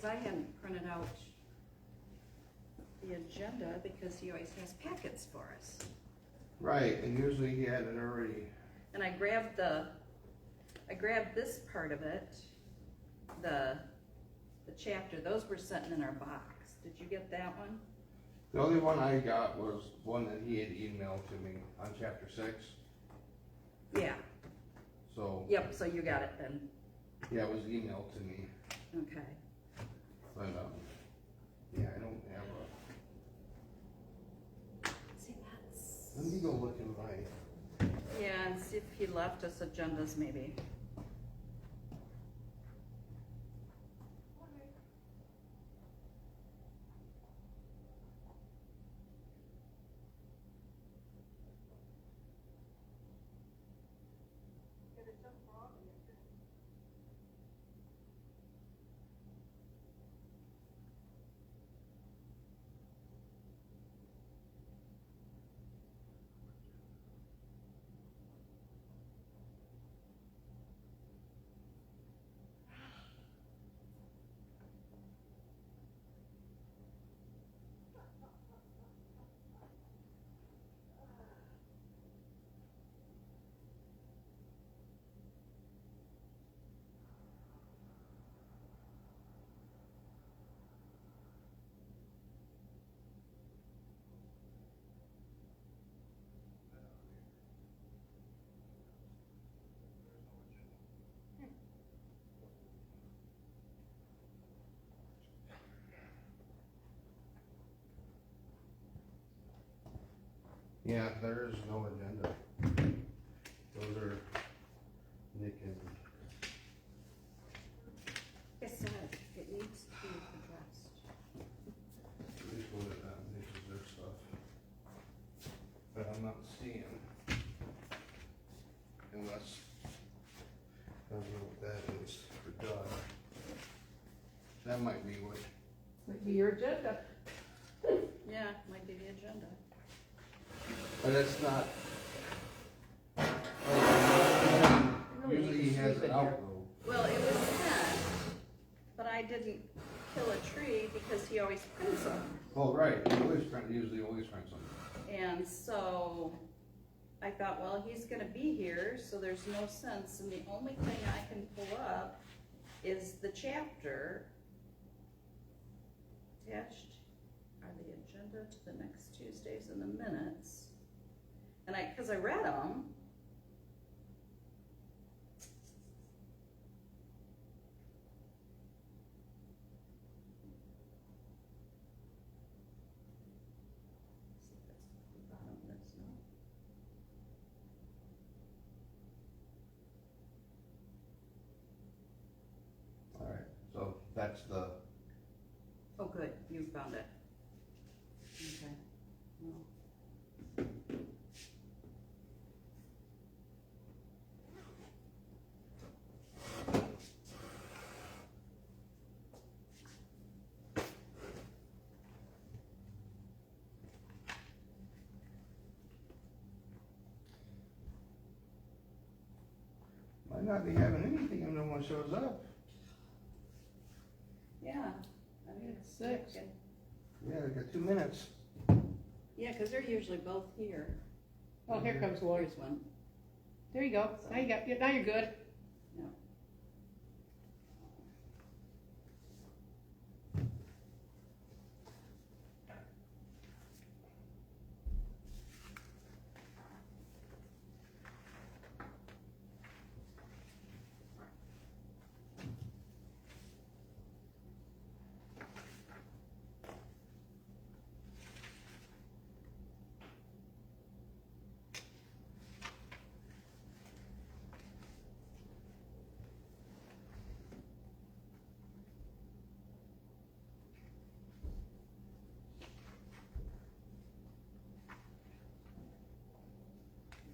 cause I hadn't printed out the agenda because he always has packets for us. Right, and usually he had it already. And I grabbed this part of it, the chapter, those were sitting in our box. Did you get that one? The only one I got was one that he had emailed to me on chapter 6, Yeah, so. yep, so you got it then, Yeah, it was emailed to me, okay. but, yeah, I don't have See, that's. let me go look in my, Yeah, and see if he left us agendas maybe. yeah, there is no agenda. Those are Nick and, Like I said, it needs to be addressed. these one of them, this is their stuff. But I'm not seeing. Unless, I don't know what that is for Doug. That might be what, Might be your agenda. Yeah, might be the agenda. but it's not. Usually he has it out though. Well, it was sent, but I didn't kill a tree because he always prints them. Oh, right, usually always find something. And so I thought, well, he's gonna be here, so there's no sense, and the only thing I can pull up is the chapter. Attached are the agenda to the next Tuesdays and the minutes. And cause I read them. See if that's the bottom of this, no? Alright, so that's the, Oh, good, you found it. Okay. Well, might not be having anything if no one shows up. yeah, I mean, it's Six. sick. Yeah, we got 2 minutes. Yeah, cause they're usually both here. Oh, here comes Lori. Here's one. There you go. Now now you're good. No.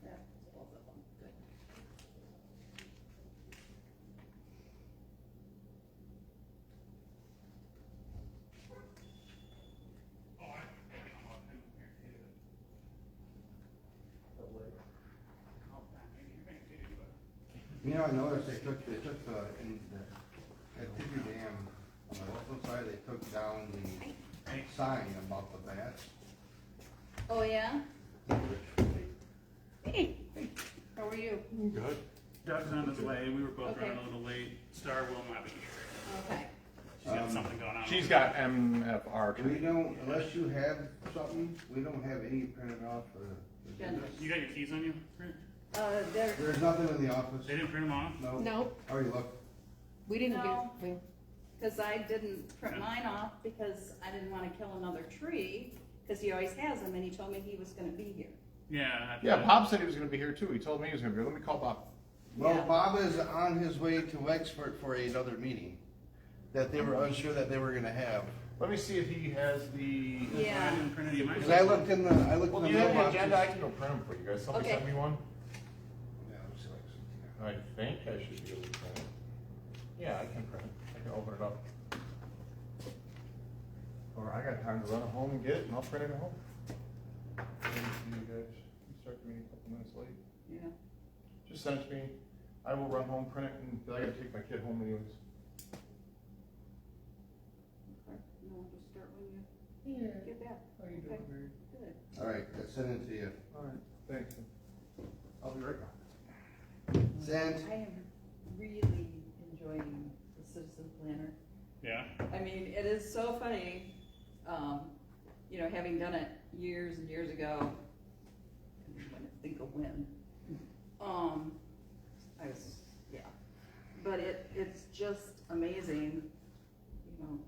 That's both of them, good. You know, I noticed they took the, at Digger Dam, On the Oakland side, they took down the sign about the bats. Oh, yeah? Hey, how are you? Good. Doug's on his way. We were both Okay. running a little late. Star will not be here. Okay. She's got something going on. She's got MFR. We don't, unless you have something, we don't have any printed off for the Agendas. agendas. You got your keys on you? Brent? There, There's nothing in the office. They didn't print them off? No. No, Already looked. we didn't No. get, cause I didn't print mine off because I didn't wanna kill another tree, cause he always has them, and he told me he was gonna be here. Yeah. Yeah, Bob said he was gonna be here too. He told me he was gonna be here. Let me call Bob. Well, Yeah. Bob is on his way to Wexford for another meeting that they were unsure that they were gonna have. Let me see if he has the. I Yeah. didn't print any of mine. Cause I looked in the Well, mailboxes. do you have the agenda? I can go print them for you guys. Somebody Okay. sent me one. Yeah, let me see if I can see. I think I should be able to print it. Yeah, I can print it. I can open it up. Or I got time to run it home and get it, and I'll print it at home. Maybe see you guys. You start the meeting a couple minutes late. Yeah. Just send it to me. I will run home, print it, and 'cause I gotta take my kid home anyways. Okay. No, just start when you get back. How you Okay. doing, Mary? Good. All right, that's sent it to you. All right, thanks. I'll be right back. Sent. I am really enjoying the citizen planner. Yeah. I mean, it is so funny, you know, having done it years and years ago, when I think of when, I was, yeah. But it's just amazing, you know,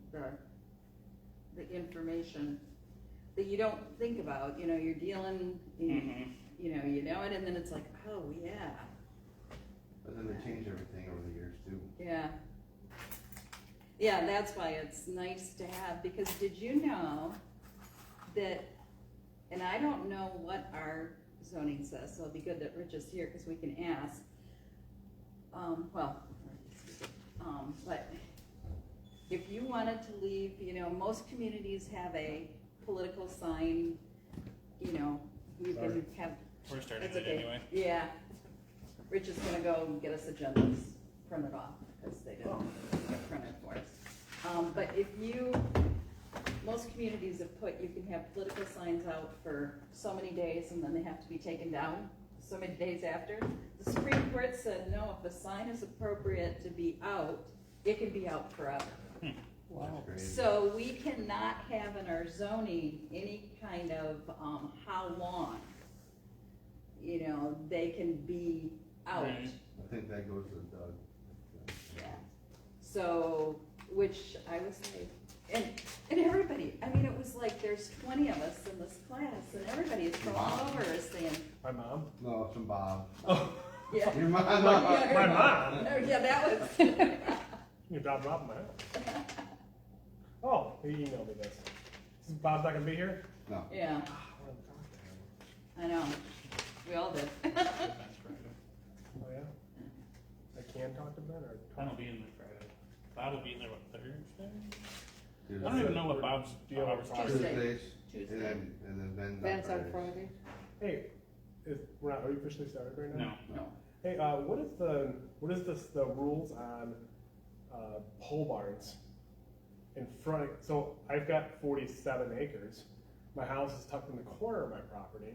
the information that you don't think about, you know, you're dealing, Mhm. you know it, and then it's like, oh, yeah, But then they change everything over the years too. yeah. Yeah, that's why it's nice to have, because did you know that, and I don't know what our zoning says, so it'd be good that Rich is here, cause we can ask. But if you wanted to leave, you know, most communities have a political sign, you know, you can have. We're starting That's it okay. anyway. Yeah. Rich is gonna go and get us agendas printed off, because they didn't get printed for us. But if you, most communities have put, you can have political signs out for so many days, and then they have to be taken down so many days after. The Supreme Court said, no, if the sign is appropriate to be out, it can be out forever. wow. That's crazy. So we cannot have in our zoning any kind of, how long, you know, they can be out. Right. I think that goes to Doug. Yeah. So, which I was like, and everybody, I mean, it was like, there's 20 of us in this class, and everybody is from all over is saying, My mom? No, it's from Bob. yeah. Your mom. Yeah, My mom? Yeah, that was, You dropped Bob in my house. Oh, he emailed me this. Bob's not gonna be here? No. yeah, I know, we all did. Oh, yeah? I can talk to Ben or? I don't be in there Friday. Bob will be in there, what, Thursday? Tuesday. I don't even know what Bob's Deal hours with are. Tuesday. Tuesdays. Tuesday. And then Ben's Ben's on Fridays. Friday. Hey, are we officially started right now? No. No. Hey, what is the rules on, pole barns in front, so I've got 47 acres. My house is tucked in the corner of my property,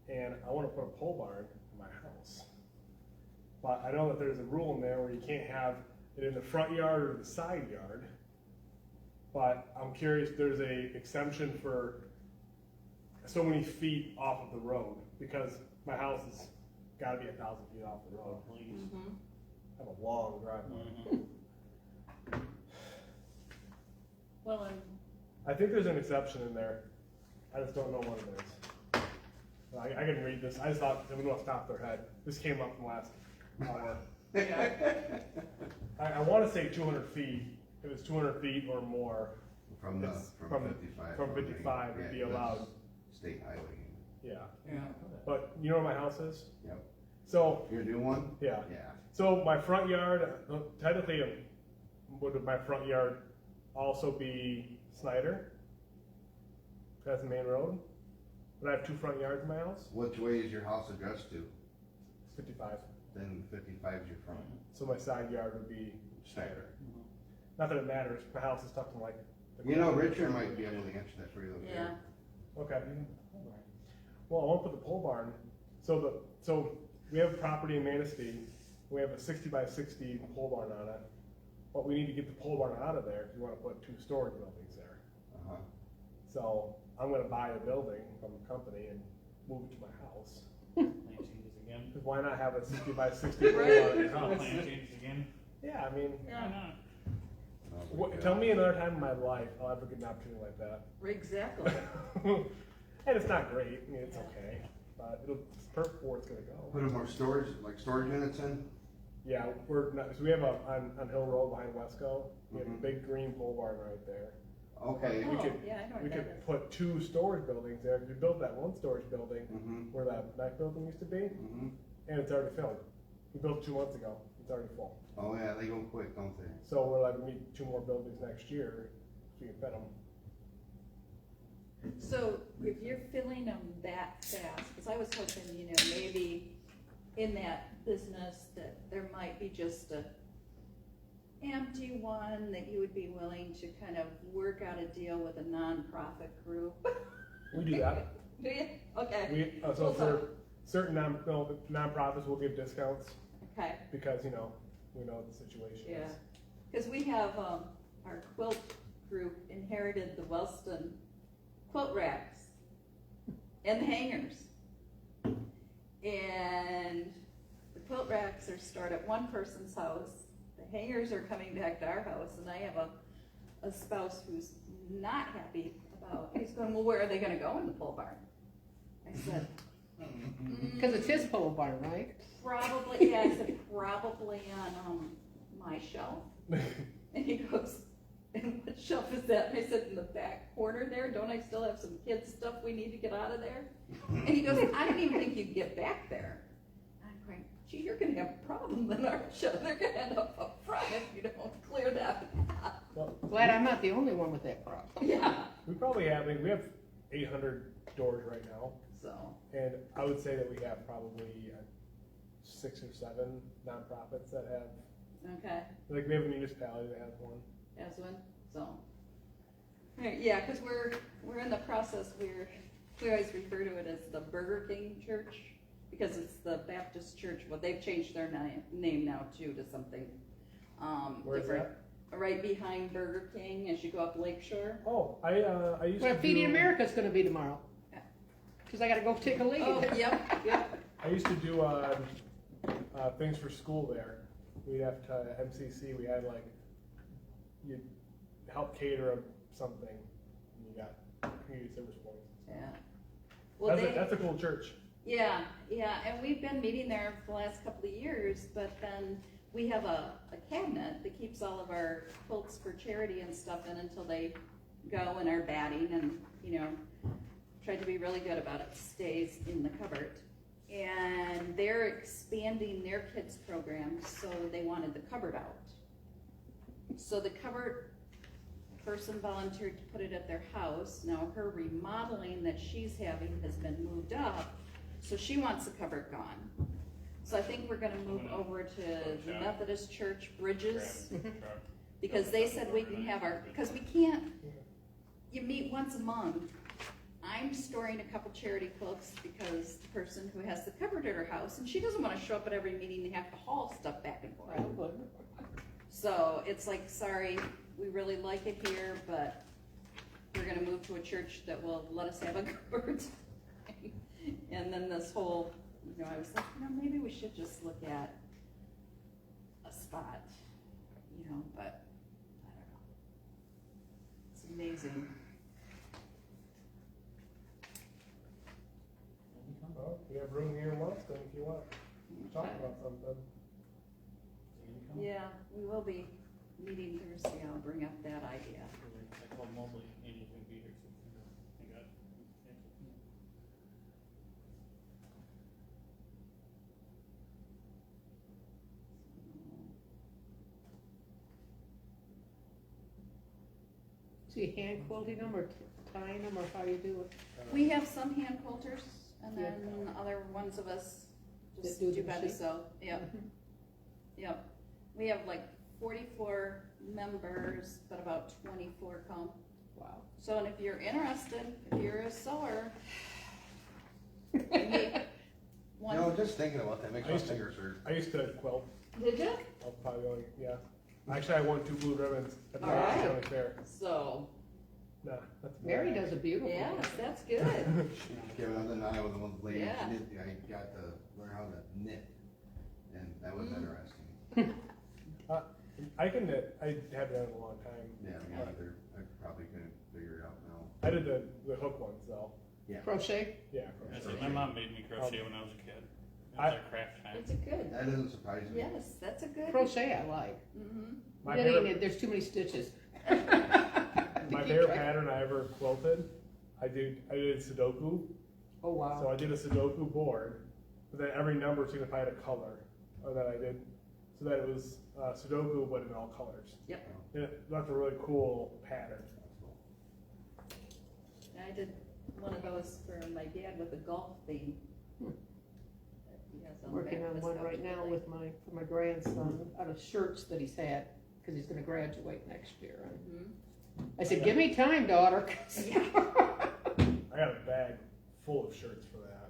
and I wanna put a pole barn in my house. But I know that there's a rule in there where you can't have it in the front yard or the side yard. But I'm curious, there's a exemption for so many feet off of the road, because my house has gotta be 1,000 feet off the road. Please. Mhm. I have a long driveway. Mhm. Well, and I think there's an exception in there. I just don't know what it is. I can read this. I just thought everyone else top their head. This came up in the last hour. I want to say 200 feet. If it's 200 feet or more, From the, It's from from- 55. from 55 would be Yeah, that's allowed. State highway. yeah. yeah. But you know where my house is? Yep. So, Your new one? yeah. Yeah. So my front yard, technically, would my front yard also be Snyder? That's the main road. But I have 2 front yards in my house. Which way is your house addressed to? 55. Then 55 is your front. So my side yard would be Snyder. Not that it matters, my house is tucked in like. the You know, corner. Richard might be able to answer that for you. Yeah, Okay. Well, I won't put the pole barn, so we have property in Manistee, we have a 60 by 60 pole barn on it. But we need to get the pole barn out of there if you wanna put 2 storage buildings there. Uh-huh. So I'm gonna buy a building from a company and move it to my house. Plan changes again. Cause why not have a 60 by 60 pole Right. barn in your Plan house? changes again. Yeah, I mean, Why yeah, not? tell me another time in my life I'll ever get an opportunity like that. exactly. And it's not great, I mean, it's okay, but it's perfect for where it's gonna go. Put more storage, like storage units in? Yeah, we're not, so we have on Hill Road behind Wesco, we have a Mhm. big green pole barn right there. Okay. We Oh, could- yeah, I know We what that could is. put 2 storage buildings there, we built that 1 storage building Mm-hmm, where that back building used to be, mm-hmm. and it's already filled. We built 2 months ago, it's already full. Oh, yeah, they go quick, don't they? So we're like, we need 2 more buildings next year, so we can fit them. So if you're filling them that fast, because I was hoping, you know, maybe in that business that there might be just a empty one that you would be willing to kind of work out a deal with a nonprofit group. We do that. Do you? Okay, We, so Well, for certain nonprofits, we'll give discounts, okay, because, you know, we know what the situation yeah. is. Because we have, our quilt group inherited the Wellston quilt racks and the hangers. And the quilt racks are stored at one person's house, the hangers are coming back to our house, and I have a spouse who's not happy about, he's going, well, where are they gonna go in the pole barn? I said, Cause it's his pole barn, right? probably, yeah, I said, probably on, my shelf. And he goes, and what shelf is that? And I said, in the back corner there, don't I still have some kids' stuff we need to get out of there? And he goes, I didn't even think you'd get back there. And I'm going, gee, you're gonna have a problem then, aren't you? They're gonna end up front if you don't clear that path. Well, Glad I'm not the only one with that problem. Yeah, we probably have, I mean, we have 800 doors right now, so, and I would say that we have probably 6 or 7 nonprofits that have, okay, like, we have a municipality that has one. as one, so. Alright, yeah, cause we're in the process, we always refer to it as the Burger King Church, because it's the Baptist church, well, they've changed their name now too to something, Where's different. that? Right behind Burger King as you go up Lake Shore. Oh, I used to Well, Feeding do, America's gonna be tomorrow. Yeah. Cause I gotta go take a leak. Oh, yep. I used to do, things for school there. We'd have to, MCC, we had like, you'd help cater something, and you got community service points. Yeah. Well, That's a cool church. yeah, and we've been meeting there for the last couple of years, but then we have a cabinet that keeps all of our quilts for charity and stuff in until they go and are batting and, you know, tried to be really good about it, stays in the cupboard. And they're expanding their kids program, so they wanted the cupboard out. So the cupboard person volunteered to put it at their house. Now her remodeling that she's having has been moved up, so she wants the cupboard gone. So I think we're gonna move over to the Methodist Church Bridges, because they said we can have our, because we can't, you meet once a month. I'm storing a couple charity quilts because the person who has the cupboard at her house, and she doesn't wanna show up at every meeting and have to haul stuff back and forth. So it's like, sorry, we really like it here, but we're gonna move to a church that will let us have a cupboard. And then this whole, you know, I was like, you know, maybe we should just look at a spot, you know, but I don't know. It's amazing. Well, we have room here in Wellston if you want to talk about something. Yeah, we will be meeting Thursday. I'll bring up that idea. I called Mobley, and he's gonna be here, so I got. So you hand quilting them or tying them, or how you do it? We have some hand quilters, and Yeah. then other ones of us just That do do the by the machine? sew. Yep, Mhm. yep. We have like 44 members, but about 24 come. Wow. So, and if you're interested, if you're a sewer, we need one. No, just thinking about that, makes I my used to- fingers hurt. I used to quilt. Did you? I'll probably only, yeah. Actually, I won 2 blue ribbons at the All right. county fair. So, Nah, that's Mary bad. does a beautiful yes, job. that's good. Yeah, other than I was the one lady, Yeah. I got to learn how to knit, and that was Mm. interesting. I can knit. I haven't done it in a long time. Yeah, me either, I probably couldn't figure it out now. I did the hook ones though. Yeah. Crochet? Yeah. That's it. My mom made me crochet when I was a kid. It I- was our craft time. It's a good. That doesn't surprise me. Yes, that's a good. Crochet I like. Mm-hmm. My Knitting, favorite, there's too many stitches. my favorite pattern I ever quilted, I did Sudoku. Oh, wow. So I did a Sudoku board, but then every number signified a color that I did, so that it was Sudoku but in all colors. Yep. And that's a really cool pattern. I did one of those for my dad with a golf theme. Hmm. He has I'm on the working back of on his one couch right now today. with for my grandson, out of shirts that he's had, because he's gonna graduate next year. And Mhm. I said, give me time, daughter. 'cause I got a bag full of shirts for that.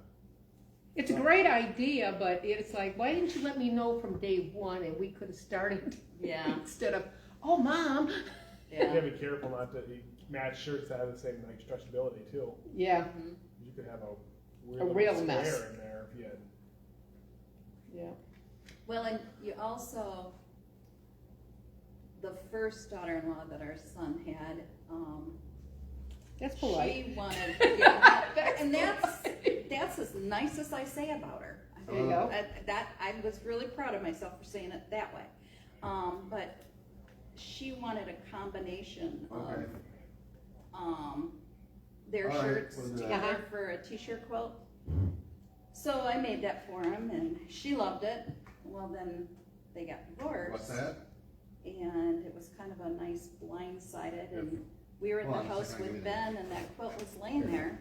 It's a great idea, but it's like, why didn't you let me know from day one and we could have started? Yeah. Instead of, oh, Mom. You Yeah. gotta be careful not to match shirts that have the same like stretchability too. Yeah, Mhm. You could have a real real square mess. in there if you had. yeah. Well, and you also, the first daughter-in-law that our son had, That's polite. she wanted, yeah, and that's as nice as I say about her. There you go. That, I was really proud of myself for saying it that way. But she wanted a combination of, Okay. their All right, shirts we'll do that. together for a t-shirt quilt. So I made that for him and she loved it. Well, then they got divorced. What's that? And it was kind of a nice blindsided, and we were at Hold the on a house second, with give me Ben, and that quilt was laying there.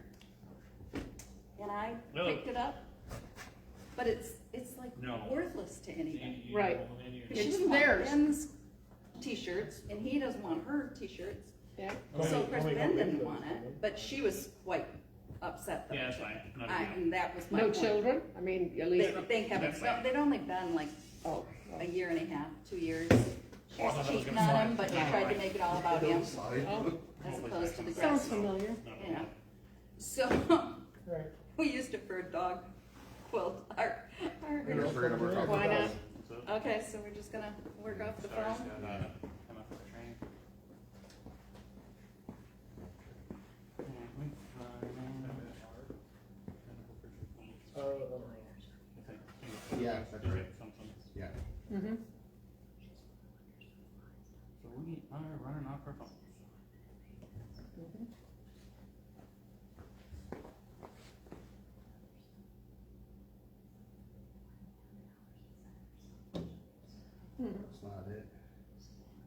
And I Really? picked it up, but it's like No. worthless to anybody. Right. Because she It's doesn't want theirs. Ben's t-shirts, and he doesn't want her t-shirts. Yeah. So of course Only Ben one didn't lady want does, it, but she was quite upset though. Yeah, that's fine. Not a deal. And that was my No point. children? I mean, at least, They haven't, That's fine. they'd only been like oh, a year and a half, 2 years. She Oh, I thought was that was cheating gonna on fly. him, but she Yeah. tried to make it all about him, Slide. Oh. as opposed to the sounds grass. familiar. No, no, Yeah. no. So, Right. we used it for a dog quilt, We're gonna forget about our Why not? So, Okay, so we're just gonna work off the sorry, phone? Scott, I'm up for the training. Yeah, that's right. Something. Yeah. Mm-hmm. So we are running off our phones. That's not it.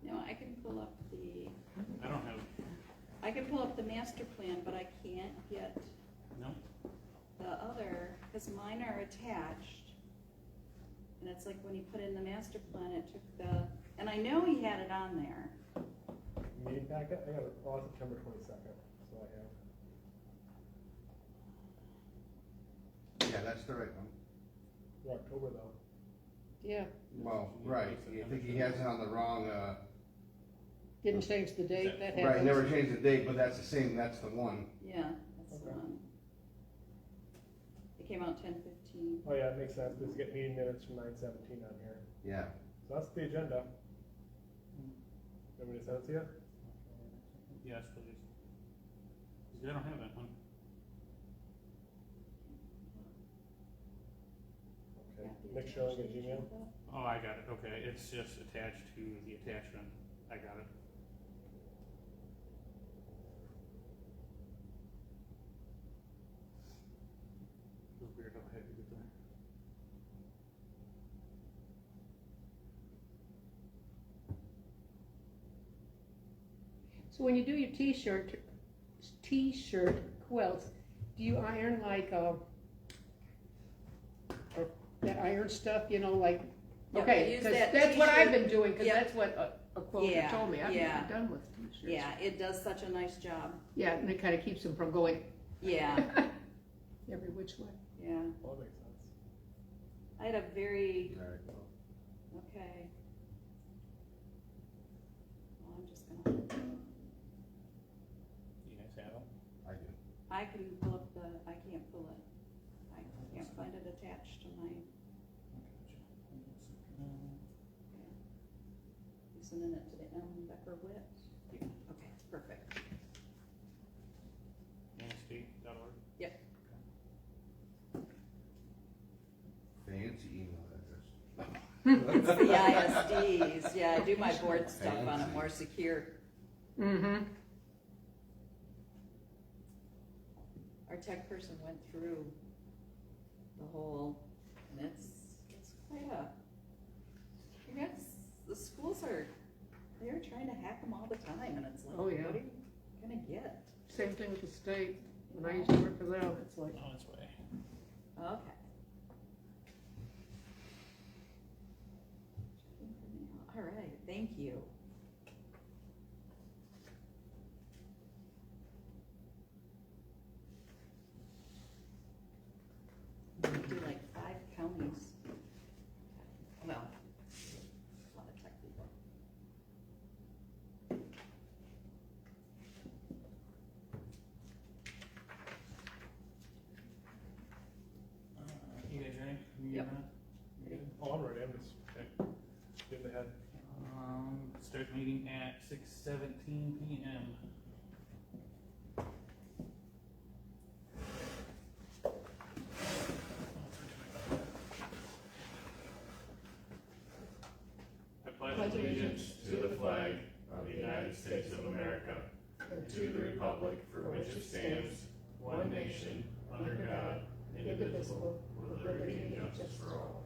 No, I can pull up I don't have, the master plan, but I can't get no, the other, because mine are attached. And it's like when he put in the master plan, it took and I know he had it on there. Meeting packet, I got it all September 22nd, so I have. Yeah, that's the right one. For October though. Yeah, Well, right, I think he has it on the wrong, didn't change the date, that right, happens. never changed the date, but that's the same, that's the one. Yeah, that's the Okay. one. It came out 10/15. Oh yeah, it makes sense, because you get meeting minutes from 9/17 on here. Yeah. So that's the agenda. Want me to send it to you? yes, please. 'Cause I don't have that one. Okay, Nick showing a Gmail. Oh, I got it, okay, it's just attached to the attachment, I got it. It was weird how I had to get there. So when you do your t-shirt quilts, do you iron like, or that iron stuff, you know, like Yeah, Okay, use because that that's what I've t-shirt. been doing, because Yep. that's what a quoter Yeah, told me. I've yeah. been done with t-shirts. Yeah, it does such a nice job. Yeah, and it kind of keeps them from going Yeah, every which way. yeah. Well, that makes sense. I had a very, There we go. okay. Well, I'm just gonna, You guys have them? I do. I can pull up the, I can't pull it. I can't find it attached to my, you sending it to the Becker-Witt? Yeah. Okay, perfect. Manscape.org. Yep. Fancy email address. It's the ISDs, yeah, I do my board stuff on a Fancy. more secure. Mm-hmm. Our tech person went through the whole, and it's quite a, the schools they're trying to hack them all the time, and it's like, Oh, yeah. what are you gonna get? Same thing with the state. When I used to work for them, it's like, On its way. Okay. All right, thank you. We do like 5 counties. Well, a lot of tech people. You guys ready? You Yep. good? You good? Oh, I'm ready, I'm just, okay. Get ahead. Start the meeting at 6:17 PM. I pledge allegiance to the flag of the United States of America and to the republic for which it stands, one nation, under God, indivisible, with liberty and justice for all.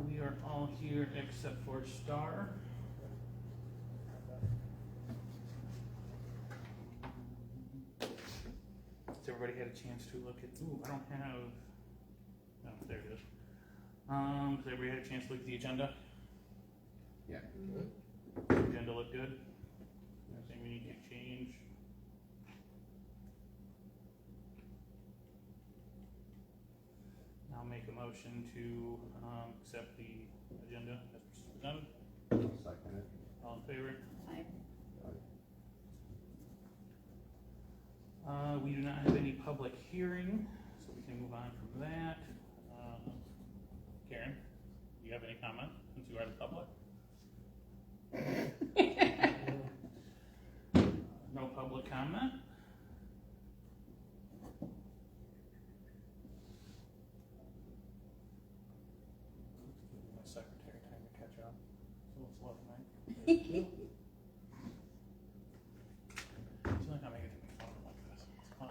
We are all here except for Star. Has everybody had a chance to look at, ooh, I don't have, oh, there it is. Has everybody had a chance to look at the agenda? Yeah. Agenda look good? Anything we need to change? I'll make a motion to, accept the agenda as presented. I'll second it. All in favor? Aye. We do not have any public hearing, so we can move on from that. Karen, do you have any comment, since you are the public? No public comment? Give my secretary time to catch up. It's a little slow tonight. I feel like I'm making too many phone like this. It's fun.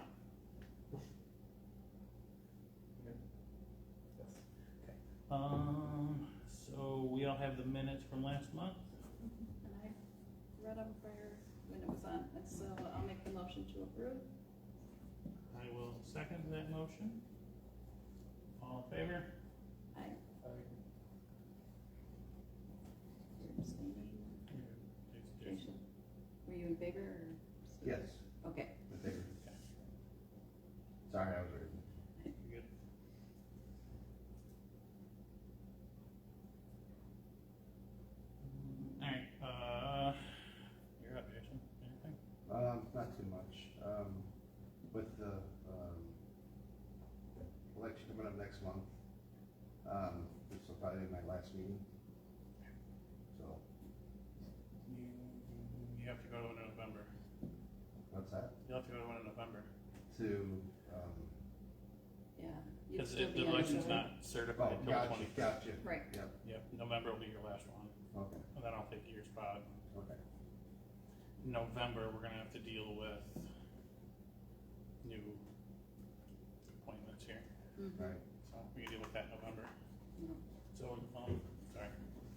Yes. Okay. So we all have the minutes from last month. And I read them for when it was on, and so I'll make the motion to approve. I will second that motion. All in favor? Aye. You're abstaining. Jason, were you in favor or? Yes, Okay. in favor. Sorry, I was reading. You good? Alright, you're up, Jason. Anything? Not too much. With the, election coming up next month, this will probably be my last meeting. So, You have to go to one in November. what's that? You'll have to go to one in November. To, Yeah. you'd Because still be the on election's November. not oh, certified until the gotcha, 25th. gotcha. Right. Yep, Yep, November will be your last one, okay, and then I'll take your spot. okay. November, we're gonna have to deal with new appointments here, Mhm. Right. so we can deal with that in November. No. So, sorry,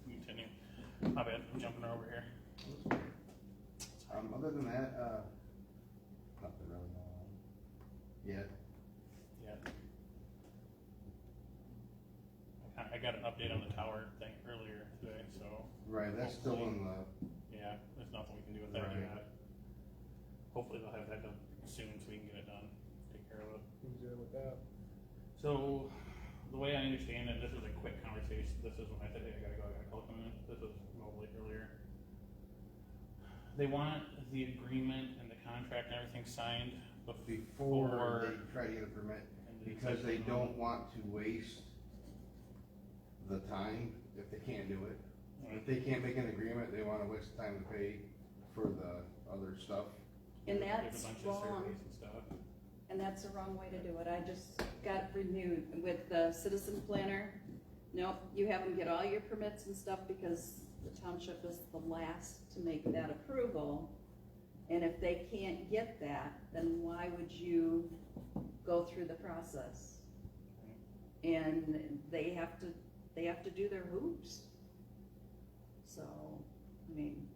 continue. My bad, I'm jumping over here. Other than that, got an update on the tower thing earlier today, so. Right, that's still in the, Yeah, there's nothing we can do with that Right. yet. Hopefully they'll have that done soon so we can get it done, take care of it. Who's dealing with that? So, the way I understand it, this was a quick conversation, this is when I said, hey, I gotta go, I gotta call them in, this was remotely earlier. They want the agreement and the contract and everything signed before they try to get a permit, because they don't want to waste the time if they can't do it. If they can't make an agreement, they wanna waste the time to pay for the other stuff. And There's that's a bunch of wrong, surveys and stuff. and that's the wrong way to do it. I just got renewed with the citizen planner. Nope, you have them get all your permits and stuff because the township is the last to make that approval. And if they can't get that, then why would you go through the process? And they have to do their hoops. So, I mean,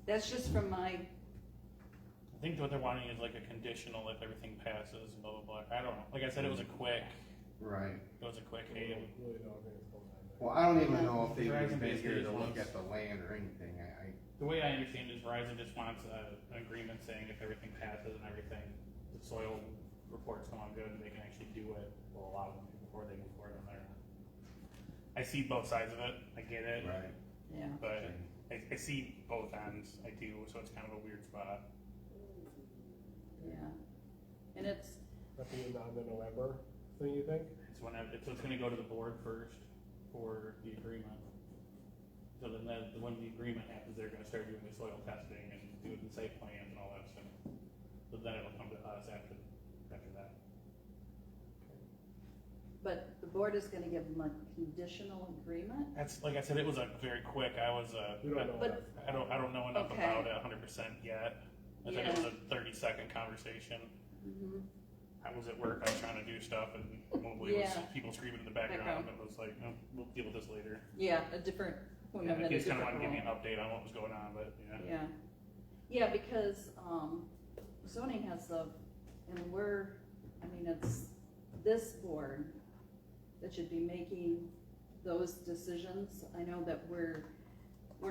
that's just from my, I think what they're wanting is like a conditional if everything passes, blah, blah, blah. I don't know. Like I said, it was a quick, Right. hey, Really don't think it's going on there. Well, I don't even know if they would Verizon have been here basically to look wants- at the land or anything. the way I understand it is Verizon just wants an agreement saying if everything passes and everything, the soil reports come on good and they can actually do it, will allow them to before they move forward on their. I see both sides of it, I get it, Right. yeah. but I see both ends, I do, so it's kind of a weird spot. Yeah, and it's, That being on the November thing, you think? It's gonna go to the board first for the agreement. So then when the agreement happens, they're gonna start doing the soil testing and doing the site plans and all that stuff. So then it'll come to us after that. but the board is gonna give them a conditional agreement? That's, like I said, it was a very quick, We don't know. But- I don't know enough Okay. about it 100% yet. I think it was a 30-second conversation. Mm-hmm. I was at work, I was trying to do stuff, and mostly it was Yeah. people screaming in the background, and it was like, no, we'll deal with this later. Yeah, a different woman Yeah, in a he just kind of different wanted to give me role. an update on what was going on, but yeah. Yeah, yeah, because, zoning has and it's this board that should be making those decisions. I know that we're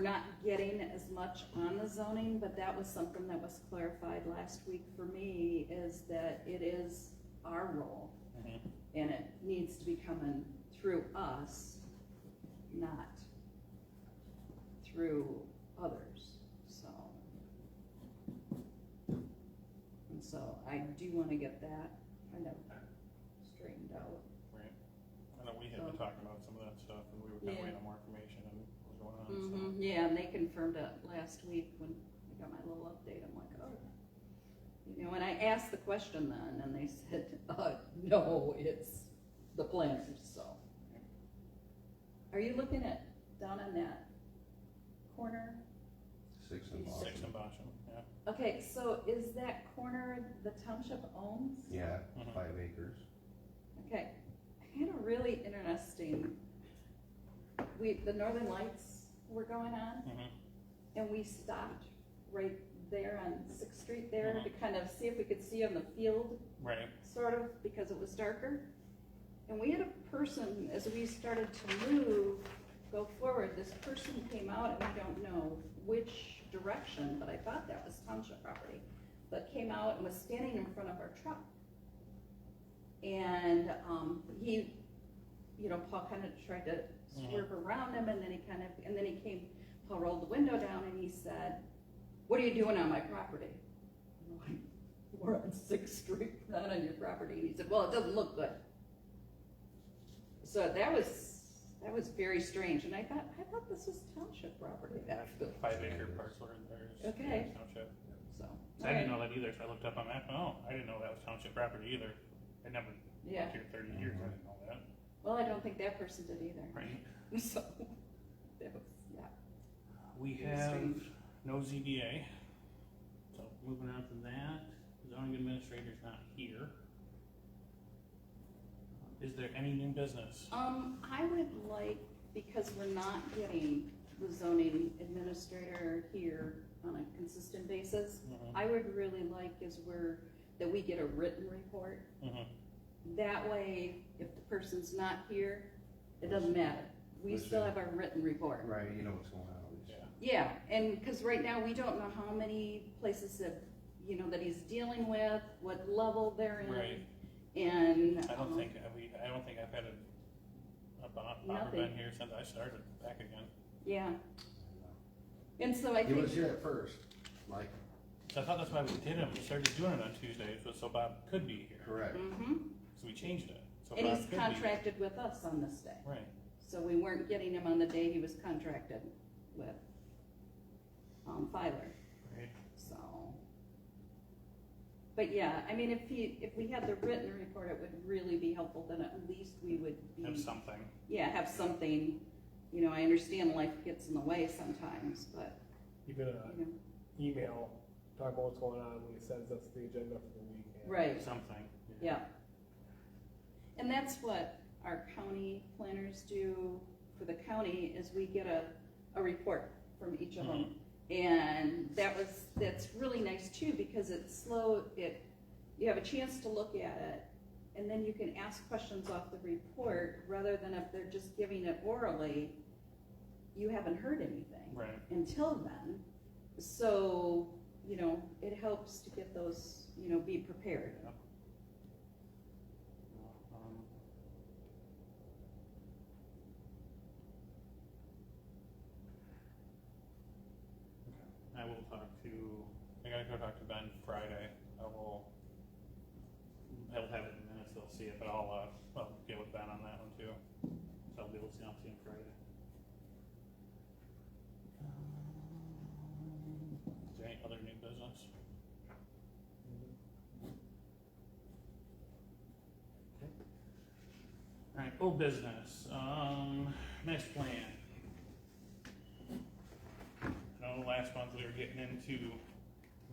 not getting as much on the zoning, but that was something that was clarified last week for me, is that it is our role. Mhm. And it needs to be coming through us, not through others, so. And so I do wanna get that kind of straightened out. Right. I know we had been talking about some of that stuff, and we were kind of Yeah. waiting on more information and what was going on, so. Yeah, and they confirmed it last week when I got my little update, I'm like, oh. You know, and I asked the question then, and they said, no, it's the planners, so. Are you looking at, down in that corner? 6 and Boston. 6 in Boston, yeah. Okay, so is that corner the township owns? Yeah, Mhm. 5 acres. Okay, I had a really interesting, the Northern Lights were going on, Mhm. and we stopped right there on 6th Street there Mhm. to kind of see if we could see on the field, Right. sort of, because it was darker. And we had a person, as we started to go forward, this person came out, and I don't know which direction, but I thought that was township property, but came out and was standing in front of our truck. And, he, Paul kind of tried to swerve around him, and then he came, Paul rolled the window down, and he said, "What are you doing on my property?" I'm like, "We're on 6th Street, not on your property." And he said, "Well, it doesn't look good." So that was very strange, and I thought this was township property, that field. 5-acre parcel in there is Okay. township. So. So I didn't know that either, so I looked up on that, I didn't know that was township property either. I never Yeah. lived here 30 years, I didn't know that. Well, I don't think that person did either. Right. So, that was, yeah. We Very have strange. no ZBA, so moving on to that, zoning administrator's not here. Is there any new business? I would like, because we're not getting the zoning administrator here on a consistent basis, Mhm. I would really like that we get a written report. Mhm. That way, if the person's not here, It doesn't matter. We Listen. still have our written report. Right, you know what's going on at least. Yeah, and, cause right now, we don't know how many places that, that he's dealing with, what level they're in. Right. And. I don't think I've had a bomber Nothing. been here since I started back again. Yeah. And so I He was think, here at first, like, So I thought that's why we did it. We started doing it on Tuesdays, so Bob could be here. correct. So we changed it. So and Bob he's could be contracted with us on this day. here. Right. So we weren't getting him on the day he was contracted with, Filer, Right. so. But yeah, I mean, if we had the written report, it would really be helpful, then at least we would be. Have something. Yeah, have something, I understand life gets in the way sometimes, but, Even an email, talk about what's going on when he sends us the agenda for the week. right, Something. yeah. And that's what our county planners do for the county, is we get a report from each of them. And that's really nice too, because it's slow, you have a chance to look at it, and then you can ask questions off the report, rather than if they're just giving it orally, you haven't heard anything. Right. Until then. So, it helps to get those, be prepared. Yep. I will I gotta go talk to Ben Friday. He'll have it in minutes, he'll see it, but I'll get with Ben on that one too. So I'll be able to see him Friday. Is there any other new business? Alright, old business, next plan. I know last month we were getting into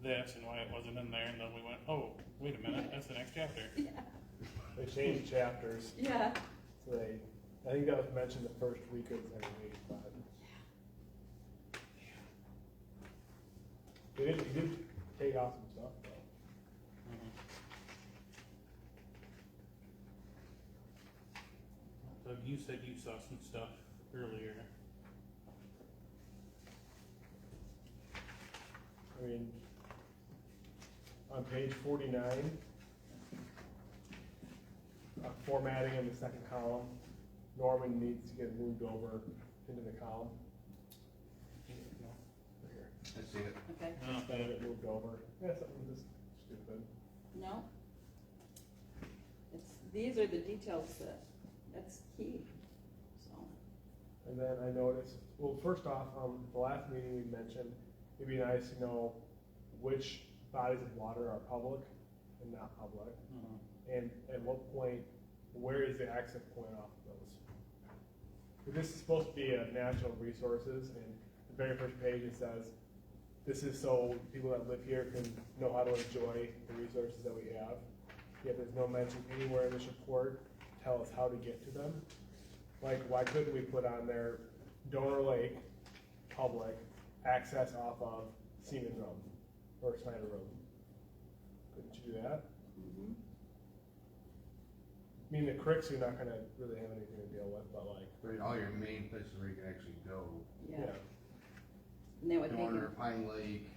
this and why it wasn't in there, and then we went, oh, wait a minute, that's the next chapter. Yeah. They changed chapters, Yeah. so I think that was mentioned the first week of every week, but. He did take off some stuff, though. So you said you saw some stuff earlier. I mean, on page 49, formatting in the second column, Norman needs to get moved over into the column. Right here. I see it. Okay, Gotta get moved over. Yeah, something just stupid. no? These are the details that's key, so. And then I noticed, well, first off, the last meeting we mentioned, it'd be nice to know which bodies of water are public and not public. And at what point, where is the access point off of those? This is supposed to be a natural resources, and the very first page it says, this is so people that live here can know how to enjoy the resources that we have. Yet there's no mention anywhere in this report, tell us how to get to them. Like, why couldn't we put on there, Donor Lake, public, access off of Seaman Road, or Snyder Road? Couldn't you do that? I mean, the cricks you're not gonna really have anything to deal with, but like, Right, all your main places where you can actually go. Yeah, yeah, and that would make Dorner, it, Pine Lake,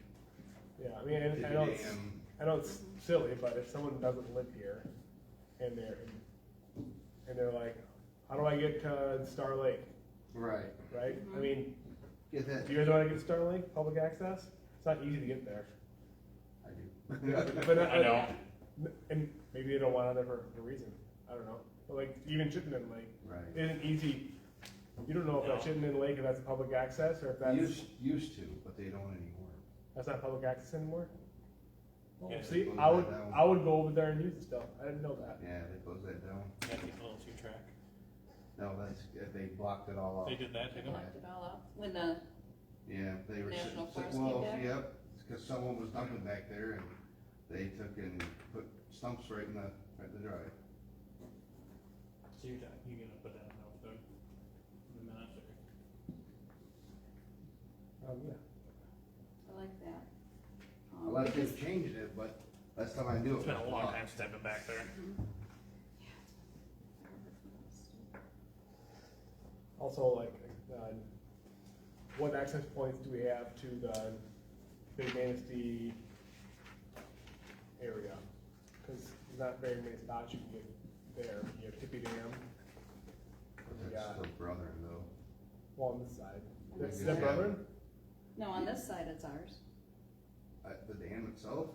yeah, I mean, and I know it's, Dam. I know it's silly, but if someone doesn't live here, and they're like, how do I get to Star Lake, Right. right? I mean, Get that. do you guys wanna get to Star Lake, public access? It's not easy to get there. I do. But I know. And maybe they don't want it there for a reason, I don't know, but like, even Chittenden Lake, Right. isn't easy, you don't know if that's No. Chittenden Lake, if that's public access, or if that's, Used to, but they don't anymore. that's not public access anymore? Well, Yeah, see, they I closed would, that down. I would go over there and use the stuff, I didn't know that. Yeah, they closed that down. Yeah, keep a little two-track. No, they blocked it all They up. did that, they didn't locked it all up, when the, Yeah, they were. National sit- Forest well, came back? Yep, because someone was dumping back there and they took and put stumps right in the drive. So you gonna put that in the minutes or? Yeah. I like that. Unless Because- they've changed it, but last time I knew it. It's been a was long blocked. time since I've been back there. Also, like, what access points do we have to the Big Manistee area? Because there's not very many spots you can get there. You have Tippy Dam. That's Yeah. still Brethren though. Well, on this side. Yeah. Is that Brethren? No, on this side it's ours. The dam itself?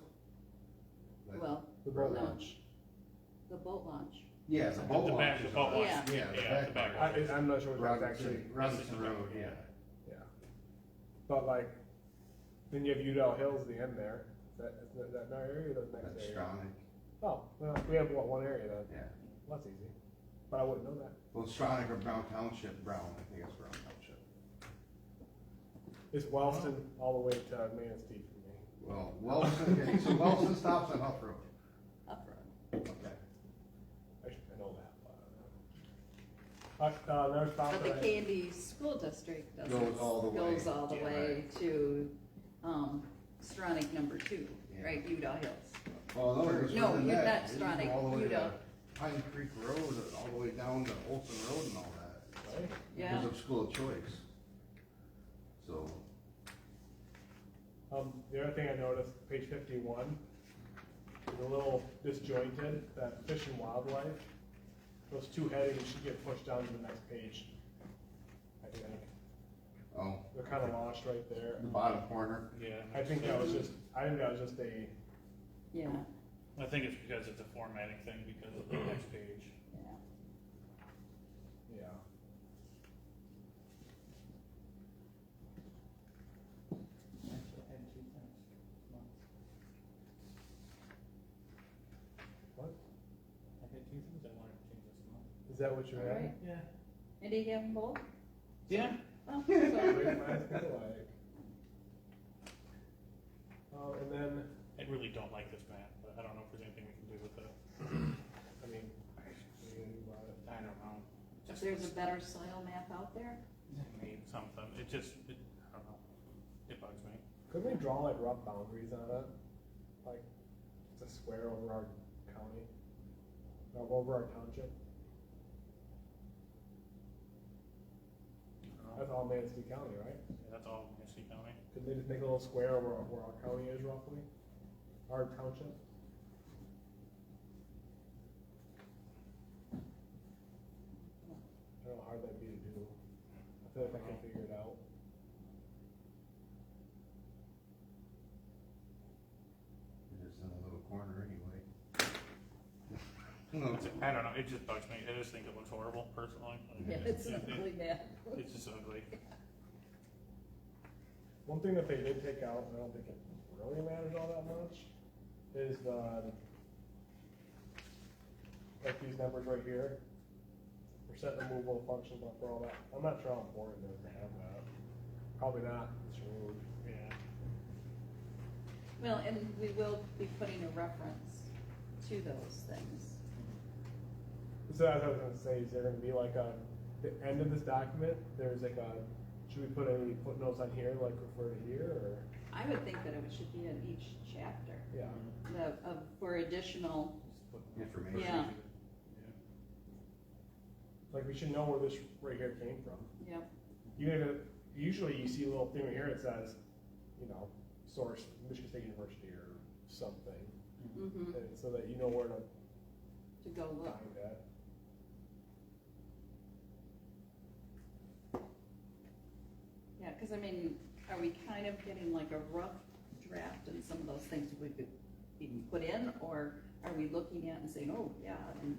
Like- Well, The boat No. launch. the boat launch. Yeah, the boat The launch back, is the boat on- launch. Yeah. Yeah, the Yeah, the back back. part. I'm not sure what that's actually. Robinson Road, yeah. Yeah. But like, then you have Udall Hills at the end there. Is that our area or the next That's area? Stronach, Oh, well, we have one area then. yeah. Well, that's easy. But I wouldn't know that. Well, Stronach or Brown Township, I think it's Brown Township. It's Wellston all the way to Manistee for me. Well, Wellston, okay, so Wellston stops on Huff Road. Up road. Okay. I know that. Another spot But the that I- Candy School District doesn't. Goes all the way. Goes all the Yeah, way to, Stronach number 2, Yeah. right, Udall Hills. Well, no, it goes No, further than you're that. not It goes Stronach, all the way to Udall. Pine Creek Road, all the way down to Olson Road and all that. right? Yeah. Because of school of choice. So, The other thing I noticed, page 51, is a little disjointed, that fish and wildlife. Those two headings should get pushed down to the next page, I think. oh, They're kind of lost right there. the bottom corner. Yeah. I think that was just a, Yeah, I think it's because it's a formatting thing because of the next page. yeah. yeah. What? I had two things I wanted to change this month. Is that what you're All having? right. Yeah. And do you have them both? Yeah. Oh, Great so, minds think alike. And then, I really don't like this map, but I don't know if there's anything we can do with it. I mean, what do you think about it? I don't know. if there's a better soil map out there? Maybe something. I don't know. It bugs me. Couldn't we draw like rough boundaries on it? Like, it's a square over our county? Over our township? That's all Manistee County, right? Yeah, that's all Manistee County. Couldn't they just make a little square over where our county is roughly? Our township? I don't know how hard that'd be to do. I feel like I can figure it out. It's just in a little corner anyway. I don't know. It just bugs me. I just think it looks horrible, personally. Yeah, it's an ugly map. It's just ugly. One thing that they did take out, and I don't think it really matters all that much, is like these numbers right here. Percent removal of functions for all that. I'm not sure how important it is to have that. Probably not, it's removed. Yeah. Well, and we will be putting a reference to those things. So as I was gonna say, is there gonna be like the end of this document, there's like should we put any footnotes on here, like refer to here, or? I would think that it should be in each chapter, Yeah. for additional, Information. yeah, Like we should know where this right here came from. yeah. Even if usually you see a little thing right here, it says, source Michigan State University or something, Mm-hmm, and so that you know where to to go look. find that. Yeah, cause I mean, are we kind of getting like a rough draft and some of those things we could even put in, or are we looking at and saying, oh, yeah, and,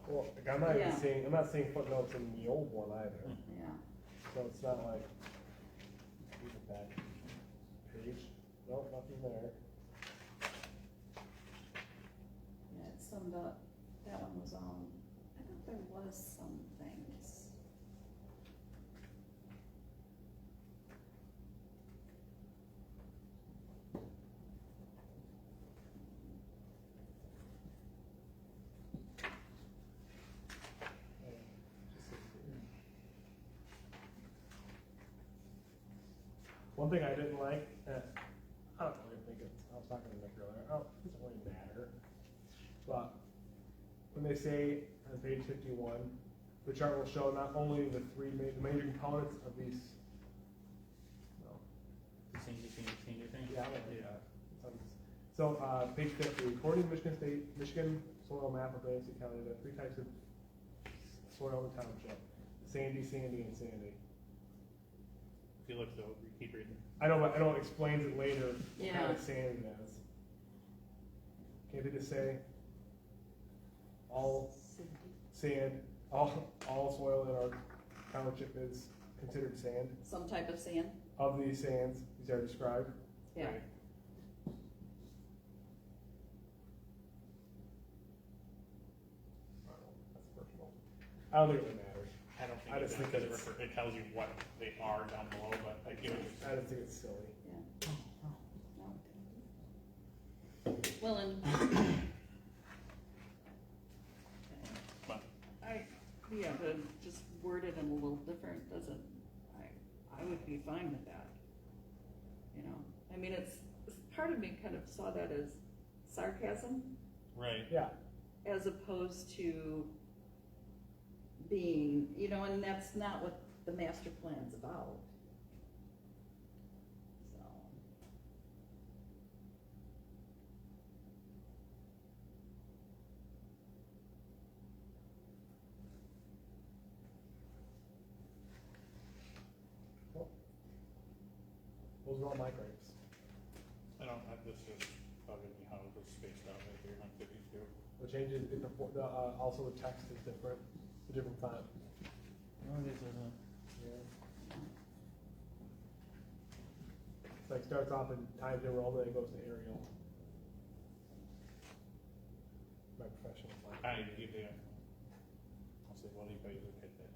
Well, like I'm not even Yeah. seeing, I'm not seeing footnotes in the old one either, yeah. so it's not like, even that page, nope, nothing there. Yeah, it summed up, that one was on, I thought there was some things. One thing I didn't like, I don't really think I was talking to Nick earlier, it doesn't really matter, but when they say on page 51, The chart will show not only the three major components of these. No. Senior thing? Yeah. So, page 50, according to Michigan soil map of Ramsey County, there are three types of soil in the township: sandy, and sandy. If you look though, keep reading. I know it explains it later what Yeah. kind of sand it is. Can't they just say all sand, all soil in our township is considered sand? Some type of sand, Of these sands, these are described. yeah. Right. That's personal. I don't think it really matters. I don't think I it just does, think because it's- it tells you what they are down below, but I get what you're saying. I just think it's silly. Well, and But but just word it in a little different doesn't, I would be fine with that. You know, I mean, part of me kind of saw that as sarcasm right. Yeah. as opposed to being, you know, and that's not what the master plan's about. So, Those are all my grapes. This is bugging me how it was spaced out right here on 52. The changes, also the text is different, a different font. Oh, it is, isn't it? Yeah. It's like starts off in Times New Roman, then it goes to Arial. My professional font. I need to give you. I'll say, well, you better look at that.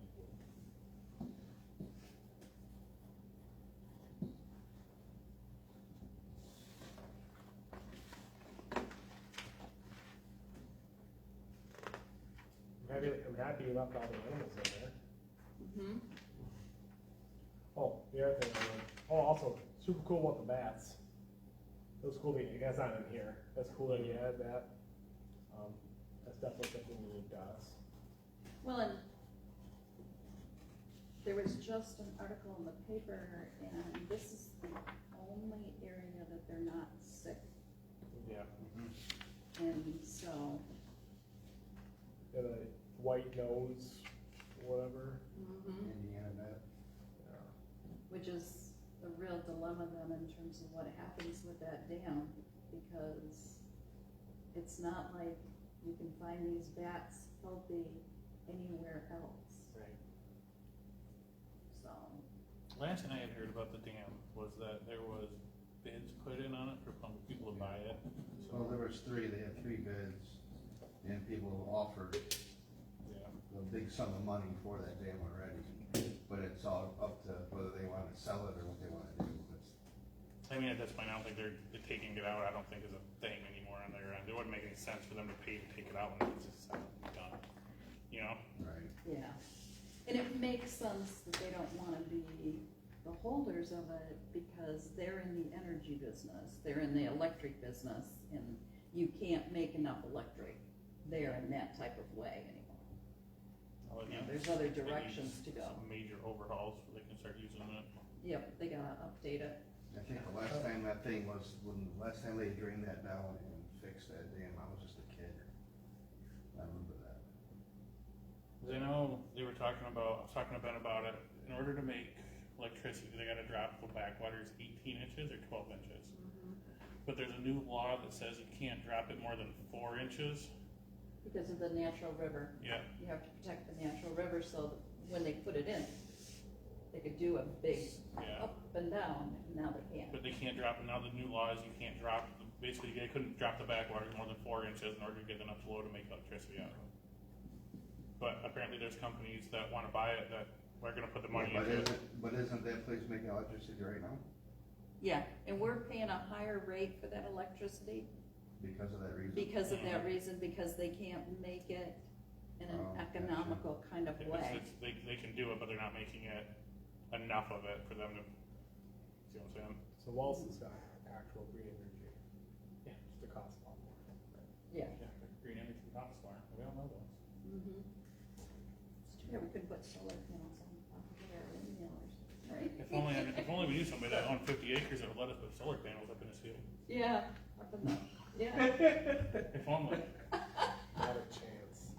I'm happy you left all the animals in there. mhm. Oh, the other thing, also, super cool about the bats. It was cool that that's not in here. That's cool that you had that. That's definitely something unique to us. Well, and there was just an article in the paper, and this is the only area that they're not sick, Yeah. and so. Yeah, the white nose, whatever. Mhm. Indiana net. Yeah. Which is a real dilemma then in terms of what happens with that dam, because it's not like you can find these bats healthy anywhere else, Right. so. Last thing I had heard about the dam was that there was bids put in on it for people to buy it. So there was three, they had three bids, and people offered Yeah. a big sum of money for that dam already. But it's all up to whether they wanna sell it or what they wanna do. I mean, at this point, I don't think they're taking it out. I don't think is a thing anymore on their end. It wouldn't make any sense for them to pay to take it out when it's just done. You know? Right. Yeah, and it makes sense that they don't wanna be the holders of it, because they're in the energy business, they're in the electric business, and you can't make enough electric there in that type of way anymore. Well, You know, again, there's other it needs directions to go. some major overhauls so they can start using it. Yep, they gotta update it. I think the last time that thing was, when the last time they drained that down and fixed that dam, I was just a kid. I remember that. 'Cause I know they were talking about, I was talking to Ben about it, in order to make electricity, they gotta drop the backwaters 18 inches or 12 inches. But there's a new law that says you can't drop it more than 4 inches. Because of the natural river. Yeah. You have to protect the natural river, so that when they put it in, they could do a big Yeah. up and down, and now they can't. But they can't drop it, now the new law is you can't drop, basically they couldn't drop the backwaters more than 4 inches in order to get enough flow to make electricity out of it. But apparently there's companies that wanna buy it that are gonna put the money But into it. isn't that place making electricity right now? Yeah, and we're paying a higher rate for that electricity Because of that reason? because of that reason, because they can't make it in Oh, an gotcha. economical kind of way. They can do it, but they're not making it enough of it for them to, see what I'm saying? So Walson's got actual green energy. Yeah. Just the cost a lot more. Yeah. Yeah, green energy costs more, we all know those. Mhm. It's too bad only we knew somebody that owned 50 acres that would let us put solar panels up in his field. Yeah, up in the, yeah. If only. Not a chance.